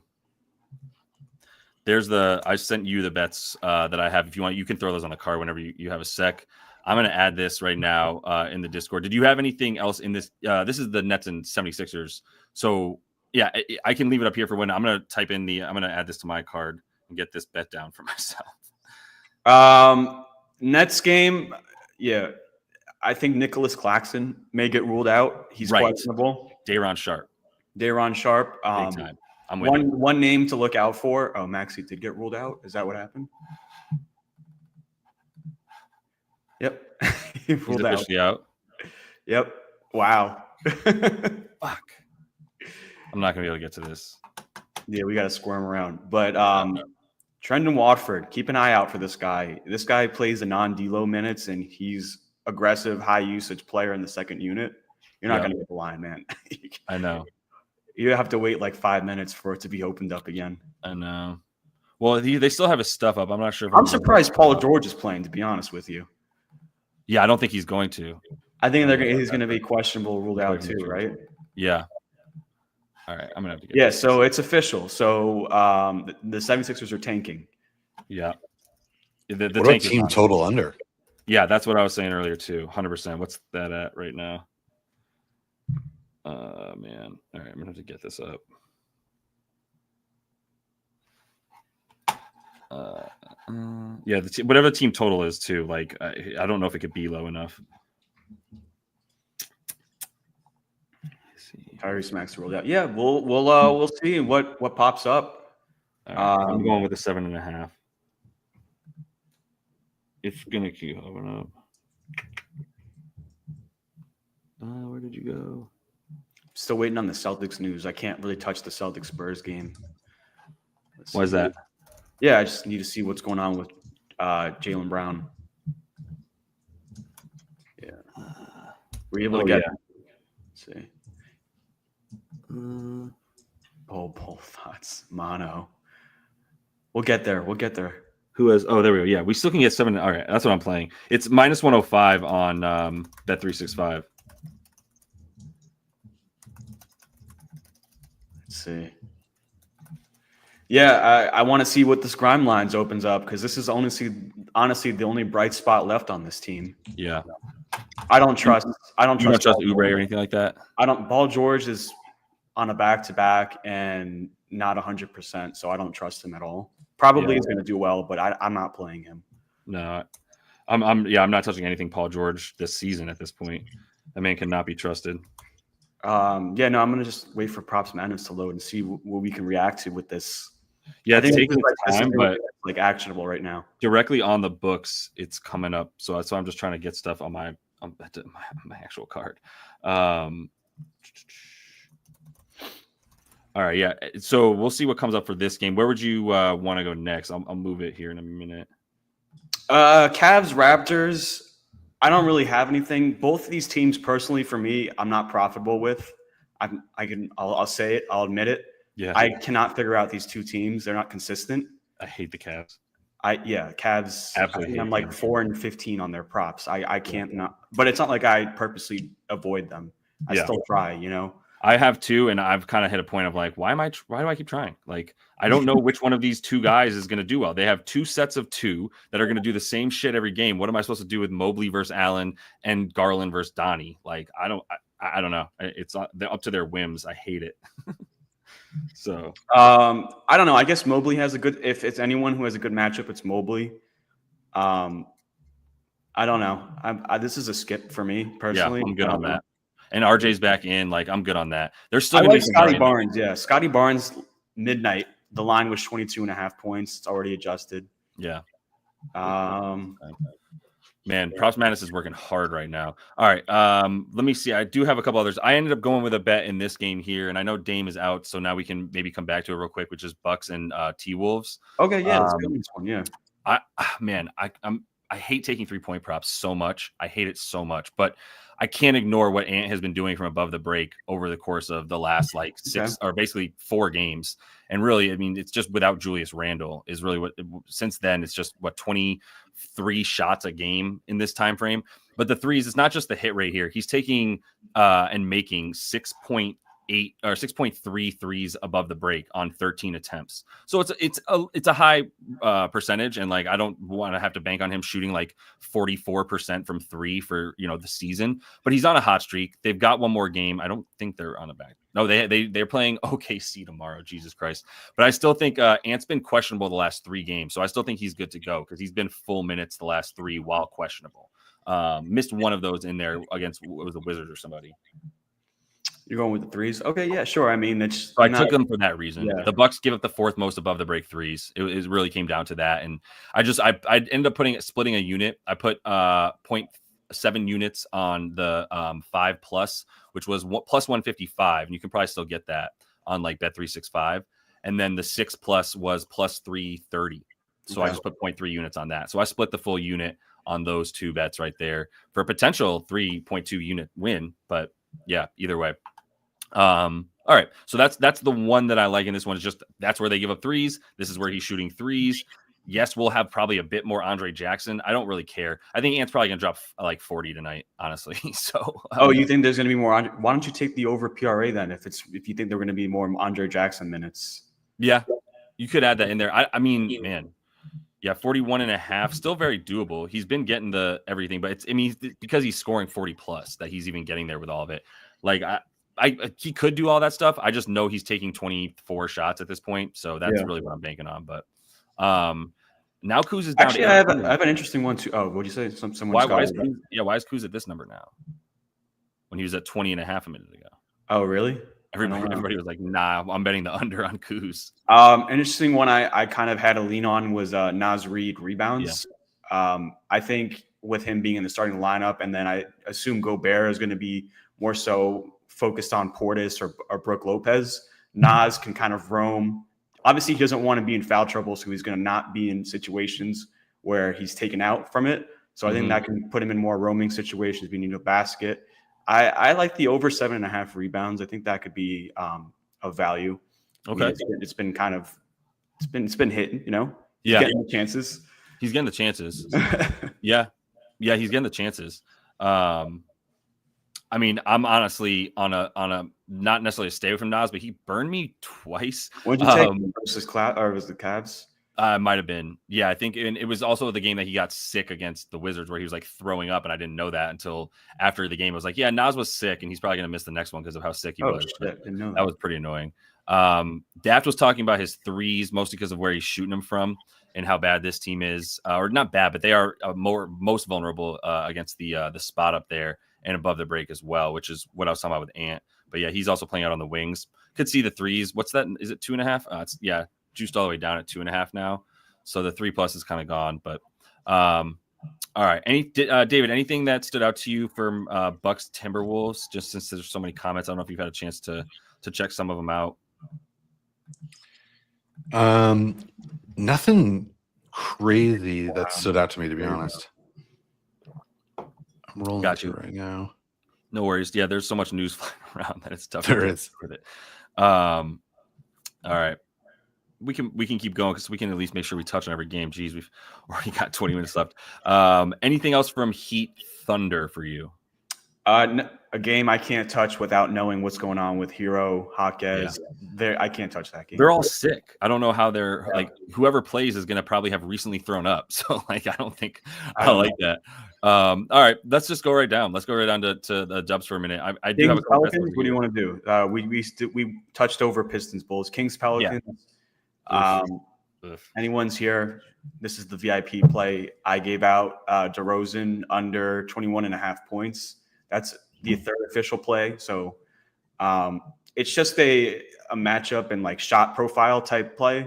A: I sent you the bets that I have. If you want, you can throw those on the card whenever you have a sec. I'm going to add this right now in the Discord. Did you have anything else in this? This is the Nets and 76ers. So, yeah, I can leave it up here for when I'm going to type in I'm going to add this to my card and get this bet down for myself.
B: Nets game, I think Nicholas Claxton may get ruled out. He's questionable.
A: Day'Ron Sharpe.
B: Big time. I'm with one name to look out for. Oh, Maxey did get ruled out. Is that what happened? Yep.
A: He's officially out.
B: Yep. Wow.
A: Fuck. I'm not gonna be able to get to this.
B: Yeah, we got to squirm around. But Trendon Watford, keep an eye out for this guy. This guy plays the non-D'Lo minutes, and he's aggressive, high usage player in the second unit. You're not gonna get the line, man.
A: I know.
B: You have to wait like 5 minutes for it to be opened up again.
A: I know. Well, they still have his stuff up. I'm not sure.
B: I'm surprised Paul George is playing, to be honest with you.
A: Yeah, I don't think he's going to.
B: I think he's going to be questionable, ruled out too, right?
A: Yeah. All right, I'm going to have to get
B: this. So it's official. So the 76ers are tanking.
A: Yeah.
C: The what about team total under?
A: Yeah, that's what I was saying earlier too. 100%. What's that at right now? Man. All right, I'm going to have to get this up. Whatever the team total is too. Like I don't know if it could be low enough.
B: Tyrese Maxey rolled out. Yeah, we'll see what pops up.
A: I'm going with a 7.5. It's gonna keep going up. Where did you go?
B: Still waiting on the Celtics news. I can't really touch the Celtics Spurs game.
A: Why is that?
B: Yeah, I just need to see what's going on with Jaylen Brown. Yeah. Were you able to get it? Let's see. Pole thoughts. Mono. We'll get there.
A: Who has there we go. Yeah, we still can get 7. All right, that's what I'm playing. It's minus 105 on Bet365.
B: Let's see. Yeah, I want to see what this Grime lines opens up because this is honestly the only bright spot left on this team.
A: Yeah,
B: I don't trust
A: Oubre or anything like that.
B: Paul George is on a back-to-back and not 100%, so I don't trust him at all. Probably is going to do well, but I'm not playing him.
A: No, I'm not touching anything Paul George this season at this point. That man cannot be trusted.
B: I'm going to just wait for Props Madness to load and see what we can react to with this.
A: Yeah, it's taking time, but
B: like actionable right now.
A: Directly on the books, it's coming up. So I'm just trying to get stuff on my actual card. All right, yeah. So we'll see what comes up for this game. Where would you want to go next? I'll move it here in a minute.
B: Cavs, Raptors. I don't really have anything. Both of these teams, personally, for me, I'm not profitable with. I'll say it. I'll admit it.
A: Yeah,
B: I cannot figure out these two teams. They're not consistent.
A: I hate the Cavs.
B: Cavs.
A: Absolutely.
B: I'm like 4-15 on their props. I can't not. But it's not like I purposely avoid them. I still try. You know.
A: I have two, and I've kind of hit a point of like, why do I keep trying? Like, I don't know which one of these two guys is going to do well. They have two sets of two that are going to do the same shit every game. What am I supposed to do with Mobley versus Allen and Garland versus Donnie? Like, I don't know. It's up to their whims. I hate it. So
B: I don't know. I guess Mobley has if it's anyone who has a good matchup, it's Mobley. I don't know. This is a skip for me personally.
A: Yeah, I'm good on that. And RJ's back in. Like, I'm good on that. There's still
B: I
A: going to
B: like
A: be
B: Scotty Barnes. Yeah, Scotty Barnes, midnight. The line was 22.5 points. It's already adjusted.
A: Yeah.
B: Um,
A: Man, Props Madness is working hard right now. All right. Let me see. I do have a couple others. I ended up going with a bet in this game here, and I know Dame is out, so now we can maybe come back to it real quick, which is Bucks and T-Wolves.
B: Okay, yeah, let's go with this one. Yeah.
A: I hate taking 3-point props so much. I hate it so much, but I can't ignore what Ant has been doing from above the break over the course of the last like 6 or basically 4 games. And really, I mean, it's just without Julius Randle is really what since then it's just 23 shots a game in this time frame. But the threes, it's not just the hit rate here. He's taking and making 6.8 or 6.3 threes above the break on 13 attempts. So it's a high percentage, and like I don't want to have to bank on him shooting like 44% from 3 for the season. But he's on a hot streak. They've got one more game. I don't think they're on a back. No, they're playing OKC tomorrow. Jesus Christ! But I still think Ant's been questionable the last 3 games, so I still think he's good to go because he's been full minutes the last 3 while questionable. Missed one of those in there against it was the Wizards or somebody.
B: You're going with the threes? Okay, yeah, sure. I mean, it's.
A: So I took them for that reason. Yeah. The Bucks give up the 4th most above the break threes. It really came down to that, and I ended up splitting a unit. I put 0.7 units on the 5+, which was plus 155, and you can probably still get that on like Bet365. And then the 6+ was plus 330. So I just put 0.3 units on that. So I split the full unit on those 2 bets right there for a potential 3.2 unit win. But yeah, either way. All right. So that's the one that I like in this one. Is just that's where they give up threes. This is where he's shooting threes. Yes, we'll have probably a bit more Andre Jackson. I don't really care. I think Ant's probably gonna drop like 40 tonight, honestly. So
B: you think there's gonna be more? Why don't you take the over PRA then? If you think there are gonna be more Andre Jackson minutes.
A: Yeah, you could add that in there. I mean, man. Yeah, 41.5, still very doable. He's been getting the everything, but it's because he's scoring 40 plus that he's even getting there with all of it. Like he could do all that stuff. I just know he's taking 24 shots at this point, so that's really what I'm banking on. But now Kuz is down.
B: Actually, I have an interesting one too. Oh, what'd you say? Why is
A: Kuz at this number now? When he was at 20.5 a minute ago.
B: Oh, really?
A: Everybody was like, nah, I'm betting the under on Kuz.
B: Interesting one I kind of had a lean on was Naz Reid rebounds. Yeah. I think with him being in the starting lineup, and then I assume Gobert is going to be more so focused on Portis or Brook Lopez. Naz can kind of roam. Obviously, he doesn't want to be in foul trouble, so he's going to not be in situations where he's taken out from it. So I think that can put him in more roaming situations, being a basket. I like the over 7.5 rebounds. I think that could be of value.
A: Okay, I
B: mean, it's been hitting.
A: Yeah,
B: he's getting the chances.
A: He's getting the chances. yeah, he's getting the chances. I mean, I'm honestly on a not necessarily a stay away from Nas, but he burned me twice.
B: What did you take versus or was the Cavs?
A: Might have been. Yeah, I think it was also the game that he got sick against the Wizards where he was like throwing up, and I didn't know that until after the game. I was like, yeah, Nas was sick, and he's probably going to miss the next one because of how sick he was.
B: Shit, didn't know that.
A: That was pretty annoying. Daft was talking about his threes, mostly because of where he's shooting them from and how bad this team is. Or not bad, but they are most vulnerable against the spot up there and above the break as well, which is what I was talking about with Ant. But yeah, he's also playing out on the wings. Could see the threes. What's that? Is it 2.5? Juiced all the way down at 2.5 now. So the 3+ is kind of gone. But all right. David, anything that stood out to you from Bucks Timberwolves? Just since there's so many comments, I don't know if you've had a chance to check some of them out.
C: Nothing crazy that stood out to me, to be honest. I'm rolling
A: Got you
C: right now.
A: No worries. Yeah, there's so much news flying around that it's tough.
C: There is.
A: With it. All right. We can keep going because we can at least make sure we touch on every game. Geez, we've already got 20 minutes left. Anything else from Heat Thunder for you?
B: A game I can't touch without knowing what's going on with Hero, Hawkes. Yeah. I can't touch that game.
A: They're all sick. I don't know how they're like. Whoever plays is going to probably have recently thrown up. So like, I don't think I like that. All right, let's just go right down. Let's go right down to the Dubs for a minute. I do have a
B: Pelicans. What do you want to do? We touched over Pistons, Bulls, Kings, Pelicans. Yeah. Anyone's here? This is the VIP play I gave out. DeRozan under 21.5 points. the third official play. So it's just a matchup and like shot profile type play.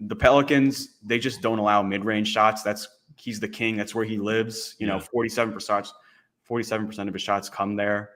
B: The Pelicans, they just don't allow mid-range shots. He's the king. That's where he lives. 47% of his shots come there.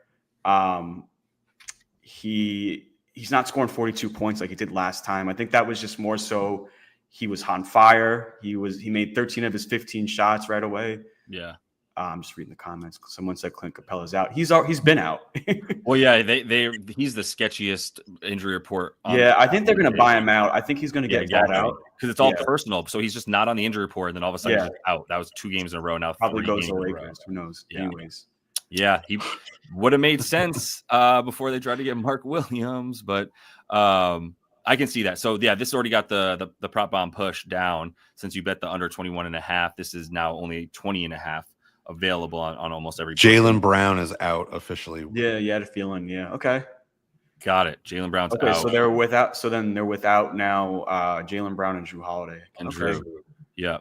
B: He's not scoring 42 points like he did last time. I think that was just more so he was on fire. He made 13 of his 15 shots right away.
A: Yeah.
B: I'm just reading the comments. Someone said Clint Capella's out. He's been out.
A: Well, yeah, he's the sketchiest injury report.
B: I think they're going to buy him out. I think he's going to get bought out
A: because it's all personal. So he's just not on the injury report, and then all of a sudden he's out. That was 2 games in a row. Now
B: probably goes to Lakers. Who knows?
A: Yeah.
B: Anyways,
A: yeah, he would have made sense before they tried to get Mark Williams, but I can see that. So yeah, this already got the prop bomb push down since you bet the under 21.5. This is now only 20.5. Available on almost every.
C: Jaylen Brown is out officially.
B: Yeah, you had a feeling. Yeah, okay,
A: got it. Jaylen Brown's out.
B: So they're without. So then they're without now. Jaylen Brown and Drew Holiday.
A: Drew. Yeah.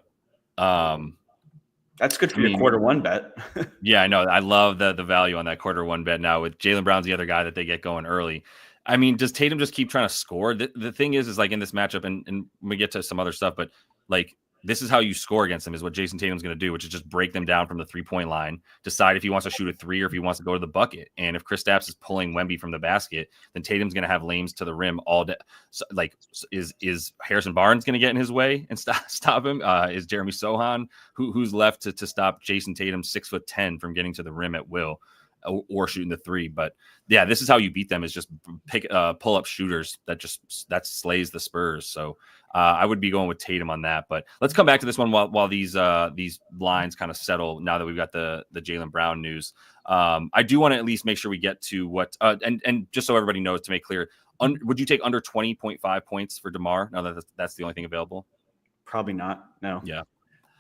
B: That's good for your quarter one bet.
A: Yeah, I know. I love the value on that quarter one bet now with Jaylen Brown's the other guy that they get going early. I mean, does Tatum just keep trying to score? The thing is like in this matchup, and we get to some other stuff, but like. This is how you score against them is what Jason Tatum's going to do, which is just break them down from the 3-point line, decide if he wants to shoot a 3 or if he wants to go to the bucket. And if Kristaps is pulling Wemby from the basket, then Tatum's going to have lanes to the rim all day. So, like, is Harrison Barnes going to get in his way and stop him? Is Jeremy Sohan who's left to stop Jason Tatum 6'10" from getting to the rim at will or shooting the 3? But yeah, this is how you beat them is just pull up shooters that slays the Spurs. So I would be going with Tatum on that, but let's come back to this one while these lines kind of settle. Now that we've got the Jaylen Brown news, I do want to at least make sure we get to what and just so everybody knows to make clear, would you take under 20.5 points for DeMar? Now that's the only thing available.
B: Probably not. No.
A: Yeah.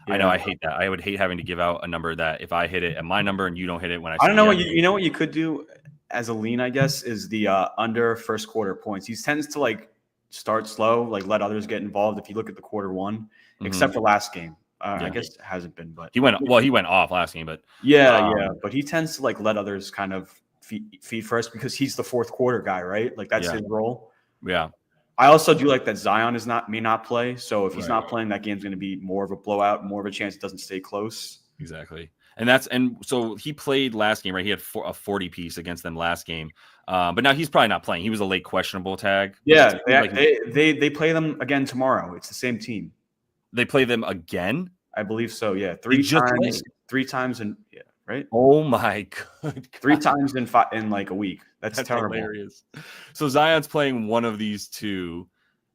A: I know. I hate that. I would hate having to give out a number that if I hit it at my number and you don't hit it when I
B: don't know what you know what you could do as a lean, I guess, is the under first quarter points. He tends to like start slow, like let others get involved. If you look at the quarter one, except for last game, I guess it hasn't been, but
A: he went off last game, but
B: but he tends to like let others kind of feed first because he's the fourth quarter guy, right? Like that's his role.
A: Yeah.
B: I also do like that Zion may not play. So if he's not playing, that game's going to be more of a blowout, more of a chance it doesn't stay close.
A: Exactly. And so he played last game, right? He had a 40 piece against them last game. But now he's probably not playing. He was a late questionable tag.
B: Yeah. They play them again tomorrow. It's the same team.
A: They play them again?
B: I believe so. Yeah. Three times in right?
A: Oh my god.
B: 3 times in like a week. That's terrible.
A: Hilarious. So Zion's playing one of these two.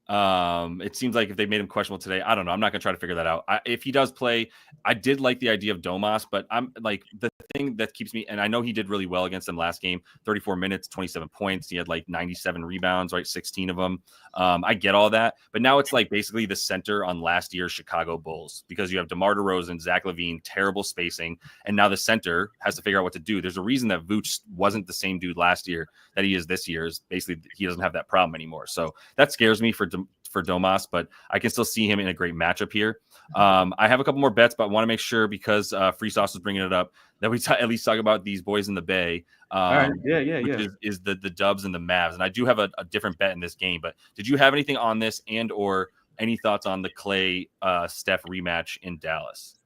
A: It seems like if they made him questionable today, I don't know. I'm not gonna try to figure that out. If he does play, I did like the idea of Domas, but I'm like the thing that keeps me, and I know he did really well against them last game, 34 minutes, 27 points. He had like 97 rebounds, right? 16 of them. I get all that, but now it's like basically the center on last year's Chicago Bulls because you have DeMar DeRozan, Zach LaVine, terrible spacing, and now the center has to figure out what to do. There's a reason that Vooch wasn't the same dude last year that he is this year. Is basically he doesn't have that problem anymore. So that scares me for Domas, but I can still see him in a great matchup here. I have a couple more bets, but I want to make sure because Free Sauce is bringing it up that we at least talk about these boys in the Bay.
B: All right.
A: Is the Dubs and the Mavs, and I do have a different bet in this game. But did you have anything on this and or any thoughts on the Clay Steph rematch in Dallas?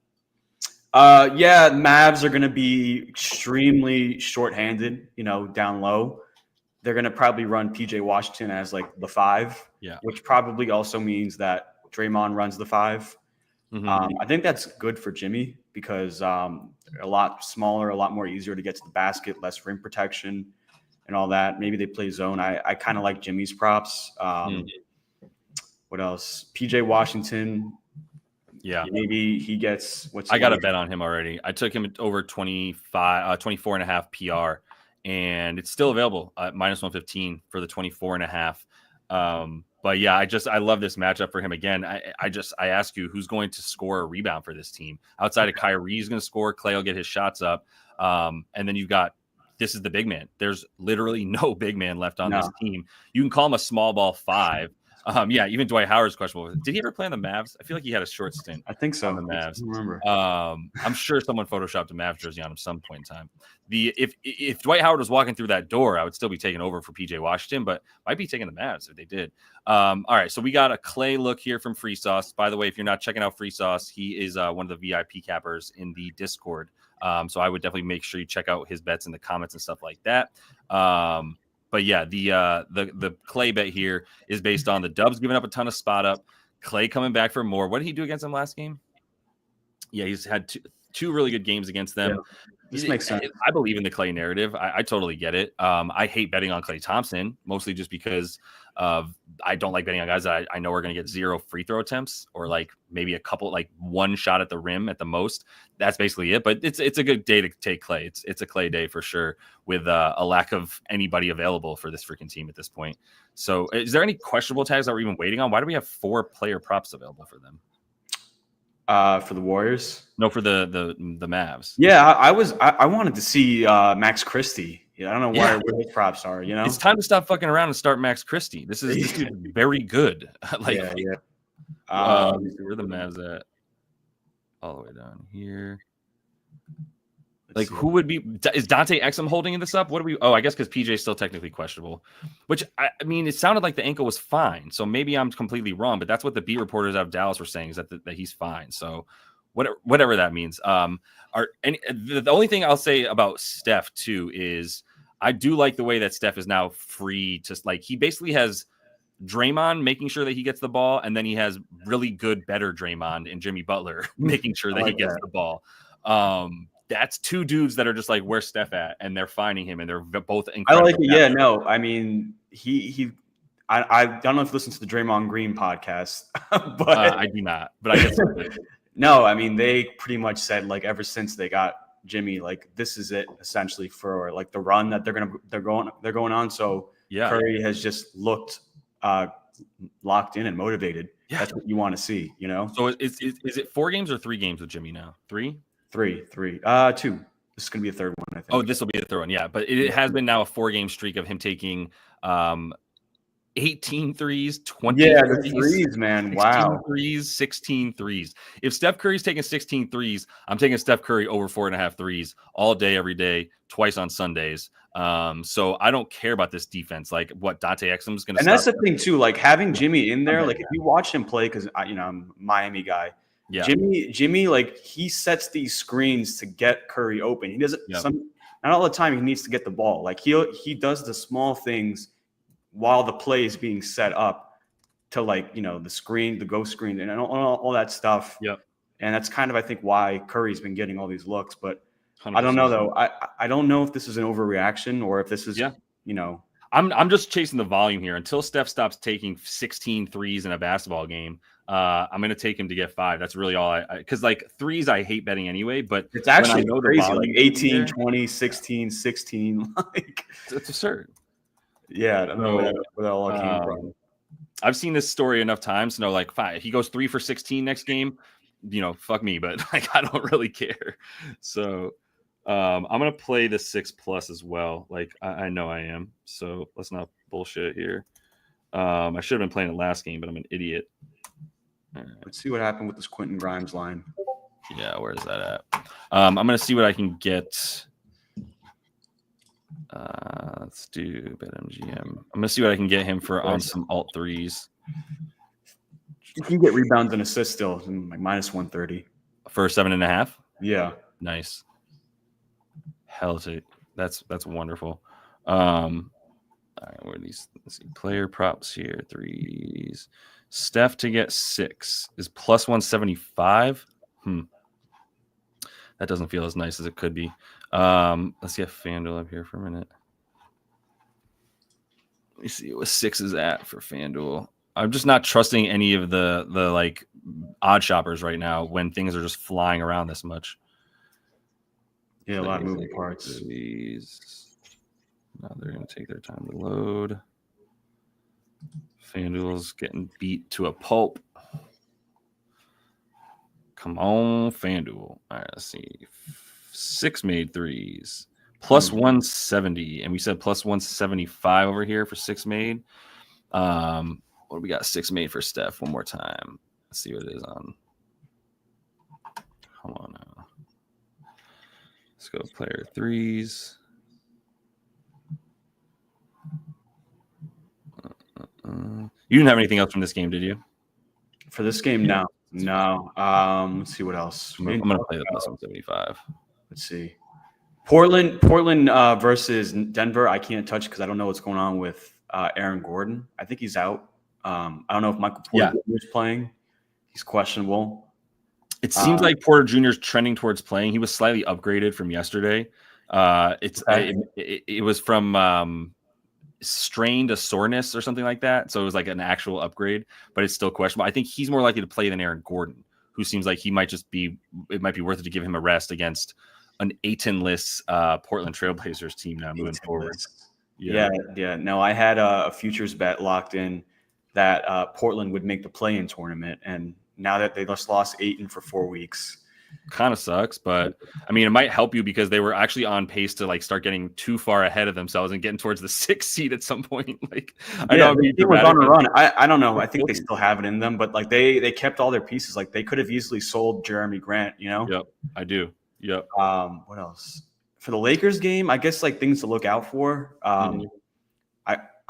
B: Mavs are going to be extremely shorthanded. Down low. They're going to probably run PJ Washington as like the 5, which probably also means that Draymond runs the 5. I think that's good for Jimmy because a lot smaller, a lot more easier to get to the basket, less rim protection and all that. Maybe they play zone. I kind of like Jimmy's props. What else? PJ Washington. Yeah. Maybe he gets
A: I got a bet on him already. I took him over 24.5 PR. And it's still available at minus 115 for the 24.5. But yeah, I love this matchup for him again. I ask you, who's going to score a rebound for this team outside of Kyrie's going to score? Clay will get his shots up. And then you've got, this is the big man. There's literally no big man left on this team. You can call him a small ball 5. Yeah, even Dwight Howard's questionable. Did he ever play on the Mavs? I feel like he had a short stint.
B: I think so.
A: On the Mavs.
B: I remember.
A: I'm sure someone photoshopped a Mavs jersey on him some point in time. If Dwight Howard was walking through that door, I would still be taking over for PJ Washington, but might be taking the Mavs if they did. All right, so we got a Clay look here from Free Sauce. By the way, if you're not checking out Free Sauce, he is one of the VIP cappers in the Discord. So I would definitely make sure you check out his bets in the comments and stuff like that. But yeah, the Clay bet here is based on the Dubs giving up a ton of spot up, Clay coming back for more. What did he do against them last game? Yeah, he's had two really good games against them.
B: Yeah, this makes sense.
A: I believe in the Clay narrative. I totally get it. I hate betting on Klay Thompson, mostly just because I don't like betting on guys that I know are going to get 0 free throw attempts or like maybe a couple, like one shot at the rim at the most. That's basically it. But it's a good day to take Clay. It's a Clay day for sure with a lack of anybody available for this freaking team at this point. So is there any questionable tags that we're even waiting on? Why do we have 4 player props available for them?
B: For the Warriors?
A: No, for the Mavs.
B: Yeah, I wanted to see Max Christie. Yeah, I don't know where his props are. You know,
A: it's time to stop fucking around and start Max Christie. This is very good. Like,
B: yeah.
A: Where the Mavs at? All the way down here. Like, who would be? Is Dante Exum holding this up? What do we? Oh, I guess because PJ is still technically questionable. Which I mean, it sounded like the ankle was fine. So maybe I'm completely wrong, but that's what the beat reporters out of Dallas were saying is that he's fine. So whatever that means. The only thing I'll say about Steph too is I do like the way that Steph is now free to like he basically has Draymond making sure that he gets the ball, and then he has really good, better Draymond and Jimmy Butler making sure that he gets the ball. That's 2 dudes that are just like, where's Steph at? And they're finding him, and they're both incredible.
B: I like it. Yeah, no, I mean, I don't know if you listen to the Draymond Green podcast, but
A: I do not. But I guess
B: no, I mean, they pretty much said like ever since they got Jimmy, like this is it essentially for like the run that they're going on. So yeah, Curry has just looked locked in and motivated. Yeah. That's what you want to see, you know.
A: So is it 4 games or 3 games with Jimmy now? 3.
B: 2. This is going to be a third one, I think.
A: Oh, this will be the third one. Yeah, but it has been now a 4-game streak of him taking 18 threes, 20
B: threes, man. Wow.
A: 16 threes. If Steph Curry's taking 16 threes, I'm taking Steph Curry over 4.5 threes all day, every day, twice on Sundays. So I don't care about this defense. Like what Dante Exum's going to.
B: And that's the thing too. Like having Jimmy in there, like if you watch him play, because I'm a Miami guy. Yeah. Jimmy, like he sets these screens to get Curry open. He doesn't not all the time he needs to get the ball. Like he does the small things while the play is being set up to like, the screen, the ghost screen and all that stuff. Yep. And that's kind of I think why Curry's been getting all these looks. But 100%. I don't know though. I don't know if this is an overreaction or if this is
A: I'm just chasing the volume here until Steph stops taking 16 threes in a basketball game. I'm going to take him to get 5. That's really all because like threes, I hate betting anyway, but
B: it's actually crazy. Like 18, 20, 16, 16, like
A: it's absurd.
B: Yeah. I don't know where that all came from.
A: I've seen this story enough times to know like 5, he goes 3 for 16 next game, fuck me, but like, I don't really care. So I'm going to play the 6+ as well. Like I know I am. So let's not bullshit here. I should have been playing it last game, but I'm an idiot.
B: Right. Let's see what happened with this Quentin Grimes line.
A: Yeah, where's that at? I'm going to see what I can get. Let's do BetMGM. I'm going to see what I can get him for on some alt 3s.
B: You can get rebounds and assists still, like minus 130.
A: For 7.5?
B: Yeah.
A: Nice. Hell, that's wonderful. All right, where are these? Let's see, player props here. 3s. Steph to get 6 is plus 175. That doesn't feel as nice as it could be. Let's get FanDuel up here for a minute. Let me see what 6 is at for FanDuel. I'm just not trusting any of the like odd shoppers right now when things are just flying around this much.
B: Yeah, a lot of moving parts.
A: Now they're going to take their time to load. FanDuel's getting beat to a pulp. Come on, FanDuel. All right, let's see. 6 made 3s. Plus 170. And we said plus 175 over here for 6 made. What do we got? 6 made for Steph. One more time. Let's see what it is on. Hold on now. Let's go player threes. You didn't have anything else from this game, did you?
B: For this game, no. Let's see what else.
A: I'm going to play the plus 175.
B: Let's see. Portland versus Denver. I can't touch because I don't know what's going on with Aaron Gordon. I think he's out. I don't know if Michael Porter Jr. is playing. He's questionable.
A: It seems like Porter Jr. is trending towards playing. He was slightly upgraded from yesterday. It was from strained a soreness or something like that. So it was like an actual upgrade, but it's still questionable. I think he's more likely to play than Aaron Gordon, who seems like he might just be. It might be worth it to give him a rest against an 8-less Portland Trailblazers team now moving forward.
B: Yeah. No, I had a futures bet locked in that Portland would make the play-in tournament, and now that they just lost Ayton for 4 weeks,
A: kind of sucks. But I mean, it might help you because they were actually on pace to like start getting too far ahead of themselves and getting towards the 6th seed at some point. Like, I know
B: it was on a run. I don't know. I think they still have it in them, but like they kept all their pieces. Like they could have easily sold Jeremy Grant. You know.
A: Yep, I do. Yep.
B: What else for the Lakers game? I guess like things to look out for.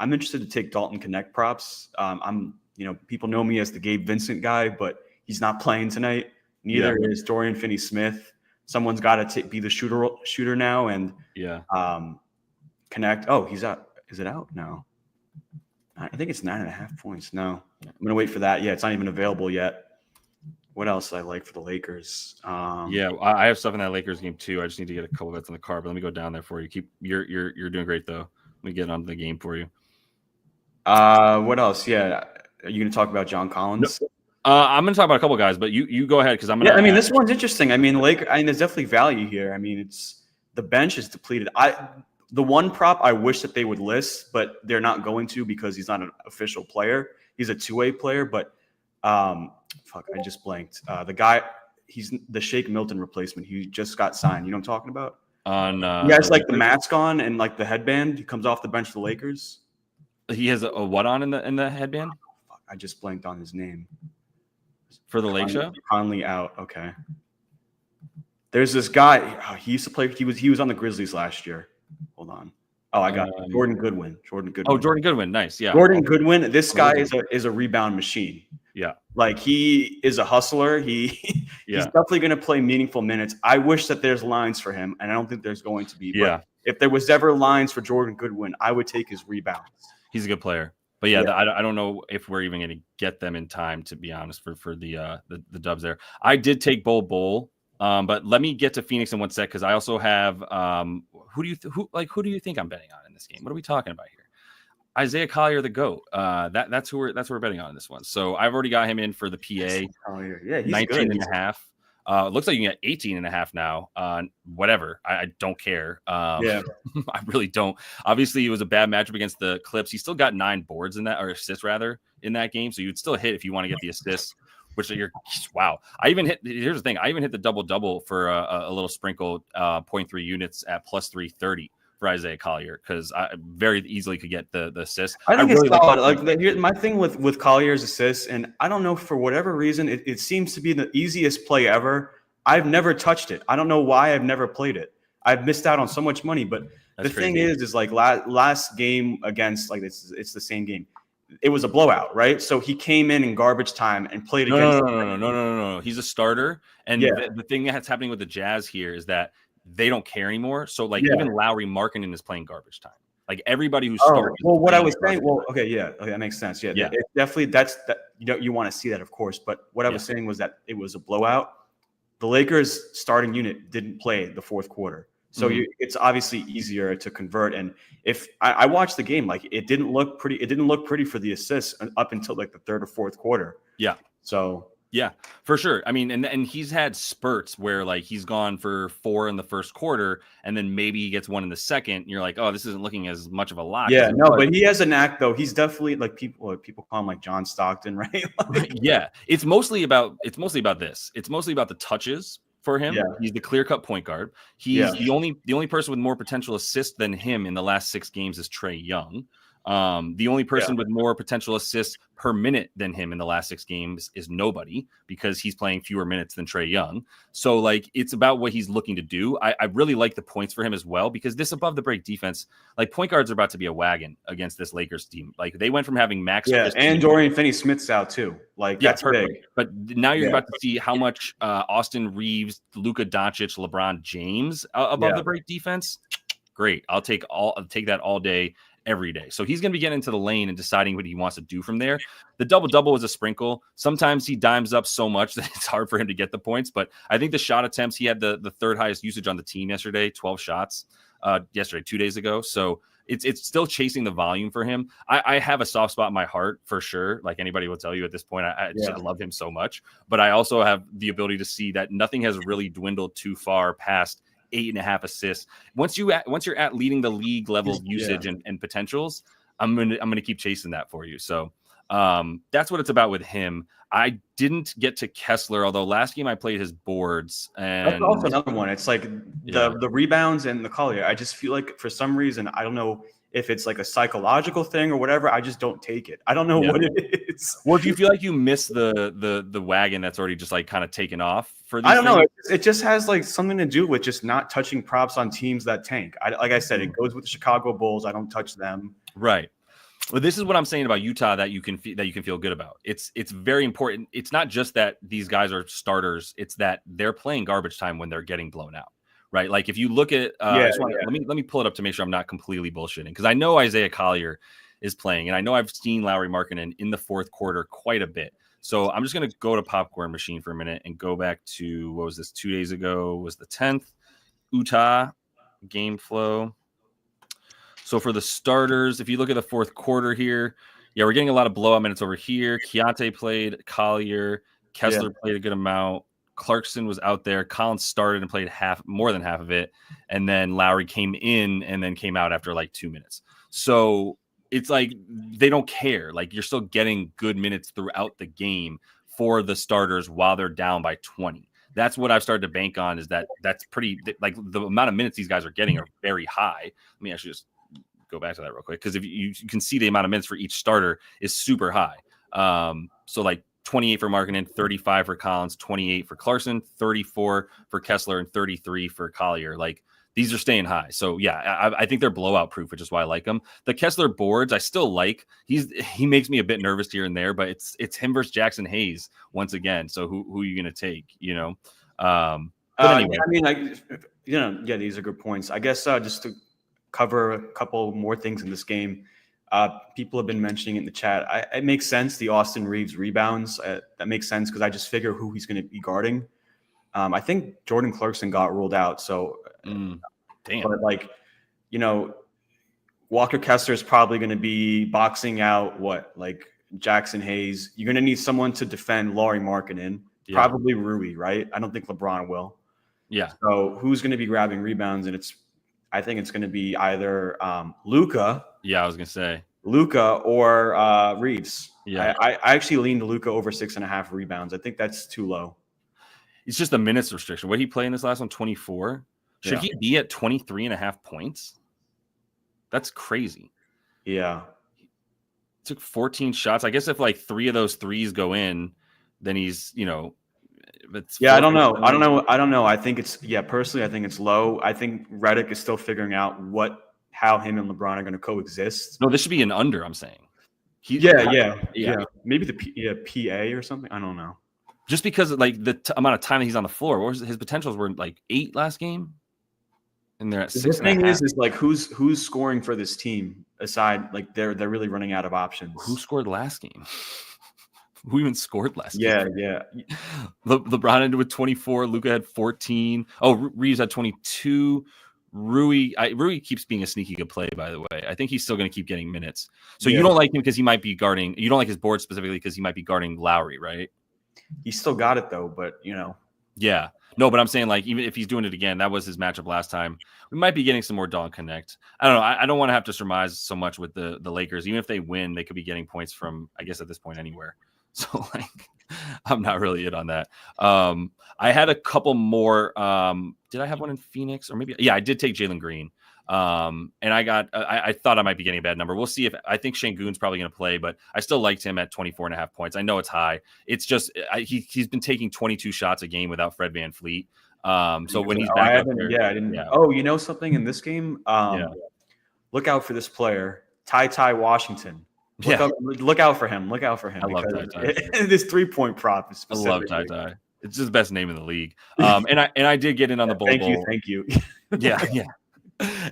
B: I'm interested to take Dalton Connect props. People know me as the Gabe Vincent guy, but he's not playing tonight. Neither is Dorian Finney-Smith. Someone's got to be the shooter now. And Connect. Oh, he's out. Is it out? No. I think it's 9.5 points. No, I'm gonna wait for that. Yeah, it's not even available yet. What else I like for the Lakers?
A: I have stuff in that Lakers game too. I just need to get a couple bets on the card, but let me go down there for you. You're doing great though. Let me get onto the game for you.
B: What else? Yeah, are you gonna talk about John Collins?
A: Nope. I'm gonna talk about a couple guys, but you go ahead because I'm gonna.
B: Yeah, I mean this one's interesting. I mean, there's definitely value here. I mean, it's the bench is depleted. The one prop I wish that they would list, but they're not going to because he's not an official player. He's a two-way player, but I just blanked. The guy, he's the Shake Milton replacement. He just got signed. You know what I'm talking about? He has like the mask on and like the headband. He comes off the bench for the Lakers.
A: He has a what on in the headband?
B: I just blanked on his name.
A: For the Lake Show?
B: Conley out. Okay. There's this guy. He used to play. He was on the Grizzlies last year. Hold on. Oh, I got Jordan Goodwin.
A: Oh, Jordan Goodwin. Nice. Yeah.
B: Jordan Goodwin. This guy is a rebound machine.
A: Yeah.
B: Like he is a hustler. He's definitely going to play meaningful minutes. I wish that there's lines for him, and I don't think there's going to be. But if there was ever lines for Jordan Goodwin, I would take his rebounds.
A: He's a good player. But I don't know if we're even going to get them in time, to be honest, for the Dubs there. I did take Bol, but let me get to Phoenix in one sec because I also have who do you think I'm betting on in this game? What are we talking about here? Isaiah Collier, the GOAT. That's who we're betting on in this one. So I've already got him in for the PA.
B: Yeah, he's
A: 19
B: good.
A: and a half. Looks like you can get 18 and a half now. Whatever. I don't care. I really don't. Obviously, it was a bad matchup against the Clips. He still got 9 boards in that, or assists rather, in that game. So you'd still hit if you want to get the assists, which wow. Here's the thing. I even hit the double-double for a little sprinkle, 0.3 units at plus 330 for Isaiah Collier because I very easily could get the assist.
B: I think it's solid. Like my thing with Collier's assists, and I don't know for whatever reason, it seems to be the easiest play ever. I've never touched it. I don't know why I've never played it. I've missed out on so much money. But the thing is like last game against like it's the same game. It was a blowout, right? So he came in garbage time and played against.
A: No. He's a starter, and the thing that's happening with the Jazz here is that they don't care anymore. So like even Lowry Markkanen is playing garbage time. Like everybody who's starting.
B: Well, what I was saying. Well, okay, that makes sense. Yeah. It definitely that's that. You want to see that, of course. But what I was saying was that it was a blowout. The Lakers starting unit didn't play the fourth quarter, so it's obviously easier to convert. And if I watched the game, like it didn't look pretty for the assists up until like the third or fourth quarter.
A: Yeah.
B: So.
A: Yeah, for sure. I mean, and he's had spurts where like he's gone for 4 in the first quarter, and then maybe he gets 1 in the second. And you're like, oh, this isn't looking as much of a lot.
B: Yeah, no, but he has a knack though. He's definitely like people call him like John Stockton, right?
A: It's mostly about this. It's mostly about the touches for him. Yeah. He's the clear-cut point guard. He's the only person with more potential assist than him in the last 6 games is Trae Young. The only person with more potential assists per minute than him in the last 6 games is nobody, because he's playing fewer minutes than Trae Young. So like, it's about what he's looking to do. I really like the points for him as well, because this above the break defense, like, point guards are about to be a wagon against this Lakers team. Like, they went from having Max.
B: And Dorian Finney-Smith's out too. Like, that's perfect. Big.
A: But now you're about to see how much Austin Reeves, Luka Doncic, LeBron James above the break defense. Great. I'll take that all day, every day. So he's going to be getting into the lane and deciding what he wants to do from there. The double-double is a sprinkle. Sometimes he dimes up so much that it's hard for him to get the points. But I think the shot attempts, he had the third highest usage on the team yesterday, 12 shots yesterday, 2 days ago. So it's still chasing the volume for him. I have a soft spot in my heart for sure. Like anybody will tell you at this point, I love him so much. But I also have the ability to see that nothing has really dwindled too far past 8.5 assists. Once you're at leading the league level of usage and potentials, I'm gonna keep chasing that for you. So that's what it's about with him. I didn't get to Kessler, although last game I played his boards, and
B: that's also another one. It's like the rebounds and the Collier. I just feel like for some reason, I don't know if it's like a psychological thing or whatever, I just don't take it. I don't know what it is.
A: Well, do you feel like you miss the wagon that's already just like kind of taken off for these
B: I don't know. It just has like something to do with just not touching props on teams that tank. Like I said, it goes with the Chicago Bulls. I don't touch them.
A: Right. Well, this is what I'm saying about Utah that you can feel good about. It's very important. It's not just that these guys are starters. It's that they're playing garbage time when they're getting blown out. Right. Like if you look at let me pull it up to make sure I'm not completely bullshitting, because I know Isaiah Collier is playing, and I know I've seen Lauri Markkanen in the fourth quarter quite a bit. So I'm just going to go to Popcorn Machine for a minute and go back to, what was this, 2 days ago was the 10th, Utah game flow. So for the starters, if you look at the fourth quarter here, we're getting a lot of blowout minutes over here. Keontae played, Collier, Kessler played a good amount. Clarkson was out there. Collins started and played more than half of it. And then Lowry came in and then came out after like 2 minutes. So it's like they don't care. Like, you're still getting good minutes throughout the game for the starters while they're down by 20. That's what I've started to bank on, is that's pretty, like, the amount of minutes these guys are getting are very high. Let me actually just go back to that real quick, because if you can see the amount of minutes for each starter is super high. So like 28 for Markkanen, 35 for Collins, 28 for Clarkson, 34 for Kessler, and 33 for Collier. Like, these are staying high. So I think they're blowout proof, which is why I like them. The Kessler boards I still like. He makes me a bit nervous here and there, but it's him versus Jackson Hayes once again. So who are you going to take? But anyway,
B: I mean, like, these are good points. I guess just to cover a couple more things in this game. People have been mentioning it in the chat. It makes sense. The Austin Reeves rebounds, that makes sense, because I just figure who he's going to be guarding. I think Jordan Clarkson got ruled out. So,
A: damn.
B: But like, Walker Kessler is probably going to be boxing out like Jackson Hayes. You're going to need someone to defend Lauri Markkanen, probably Rui, right? I don't think LeBron will.
A: Yeah.
B: So who's going to be grabbing rebounds? And I think it's going to be either Luka.
A: Yeah, I was going to say
B: Luka or Reeves.
A: Yeah,
B: I actually leaned Luka over 6.5 rebounds. I think that's too low.
A: It's just a minutes restriction. What did he play in this last one? 24. Should he be at 23.5 points? That's crazy.
B: Yeah.
A: He took 14 shots. I guess if like 3 of those threes go in, then he's,
B: I don't know. I think personally, I think it's low. I think Redick is still figuring out how him and LeBron are going to coexist.
A: No, this should be an under, I'm saying.
B: Maybe the PA or something. I don't know.
A: Just because of like the amount of time that he's on the floor. What was his potentials were like 8 last game, and they're at 6.5.
B: The thing is like who's scoring for this team aside? Like they're really running out of options.
A: Who scored last game? Who even scored last game?
B: Yeah.
A: LeBron ended with 24. Luka had 14. Oh, Reeves had 22. Rui keeps being a sneaky good play, by the way. I think he's still going to keep getting minutes. So you don't like him because he might be guarding. You don't like his board specifically because he might be guarding Lowry, right?
B: He still got it though, but
A: Yeah. No, but I'm saying like even if he's doing it again, that was his matchup last time. We might be getting some more dog connect. I don't know. I don't want to have to surmise so much with the Lakers. Even if they win, they could be getting points from, I guess at this point, anywhere. So like, I'm not really it on that. I had a couple more. Did I have one in Phoenix or maybe? Yeah, I did take Jalen Green. And I thought I might be getting a bad number. We'll see if I think Şengün's probably going to play, but I still liked him at 24.5 points. I know it's high. It's just he's been taking 22 shots a game without Fred VanVleet. So when he's back up there,
B: I didn't. Yeah. Oh, you know something in this game? Look out for this player, Ty Washington. Look out for him. Look out for him.
A: I love Ty.
B: This 3-point prop is specific.
A: I love Ty. It's his best name in the league. And I did get in on the Bowl.
B: Thank you.
A: Yeah.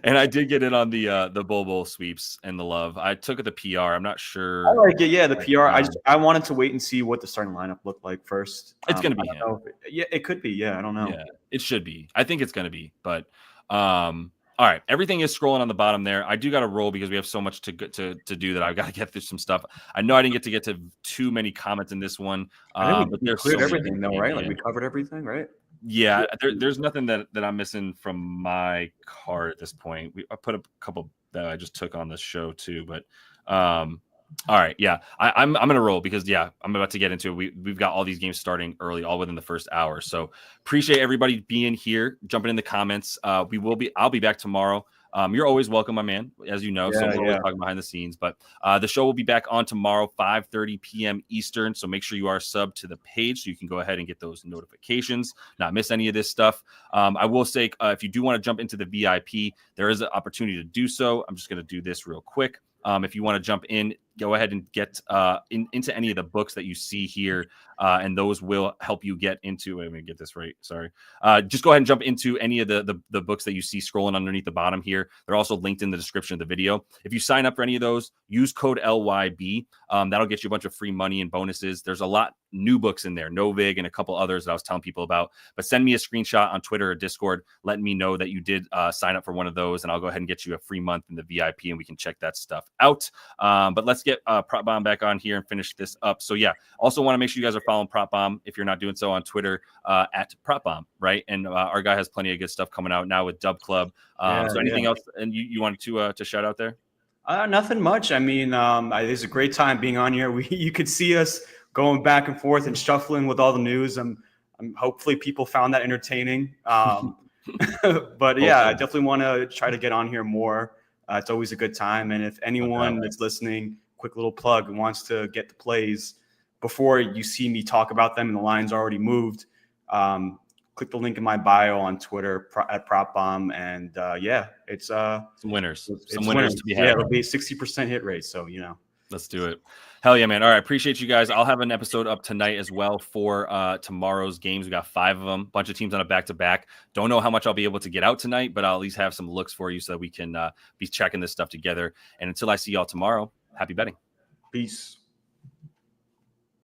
A: And I did get in on the Bowl sweeps and the love. I took the PR. I'm not sure.
B: I like it. Yeah, the PR. I wanted to wait and see what the starting lineup looked like first.
A: It's going to be him.
B: It could be. Yeah, I don't know.
A: Yeah, it should be. I think it's going to be. But all right, everything is scrolling on the bottom there. I do got to roll because we have so much to do that I've got to get through some stuff. I know I didn't get to too many comments in this one.
B: But we cleared everything though, right? Like we covered everything, right?
A: Yeah, there's nothing that I'm missing from my card at this point. I put a couple that I just took on the show too, but all right, yeah, I'm gonna roll because I'm about to get into it. We've got all these games starting early, all within the first hour. So appreciate everybody being here, jumping in the comments. I'll be back tomorrow. You're always welcome, my man, as you know. So we're always talking behind the scenes. But the show will be back on tomorrow, 5:30 p.m. Eastern. So make sure you are subbed to the page so you can go ahead and get those notifications, not miss any of this stuff. I will say, if you do want to jump into the VIP, there is an opportunity to do so. I'm just going to do this real quick. If you want to jump in, go ahead and get into any of the books that you see here, and those will help you get into. Let me get this right. Sorry. Just go ahead and jump into any of the books that you see scrolling underneath the bottom here. They're also linked in the description of the video. If you sign up for any of those, use code LYB. That'll get you a bunch of free money and bonuses. There's a lot new books in there, Novig and a couple others that I was telling people about. But send me a screenshot on Twitter or Discord, letting me know that you did sign up for one of those, and I'll go ahead and get you a free month in the VIP, and we can check that stuff out. But let's get Prop Bomb back on here and finish this up. So also want to make sure you guys are following Prop Bomb if you're not doing so on Twitter at Prop Bomb, right? And our guy has plenty of good stuff coming out now with Dub Club. So anything else and you wanted to shout out there?
B: Nothing much. I mean, it's a great time being on here. You could see us going back and forth and shuffling with all the news. I'm hopefully people found that entertaining. But I definitely want to try to get on here more. It's always a good time. And if anyone that's listening, quick little plug, wants to get the plays before you see me talk about them and the line's already moved, click the link in my bio on Twitter at Prop Bomb. And it's some
A: winners. Some winners to be had.
B: Yeah, it'll be 60% hit rate. So,
A: let's do it. Hell yeah, man. All right. Appreciate you guys. I'll have an episode up tonight as well for tomorrow's games. We got 5 of them, bunch of teams on a back-to-back. Don't know how much I'll be able to get out tonight, but I'll at least have some looks for you so that we can be checking this stuff together. And until I see y'all tomorrow, happy betting.
B: Peace.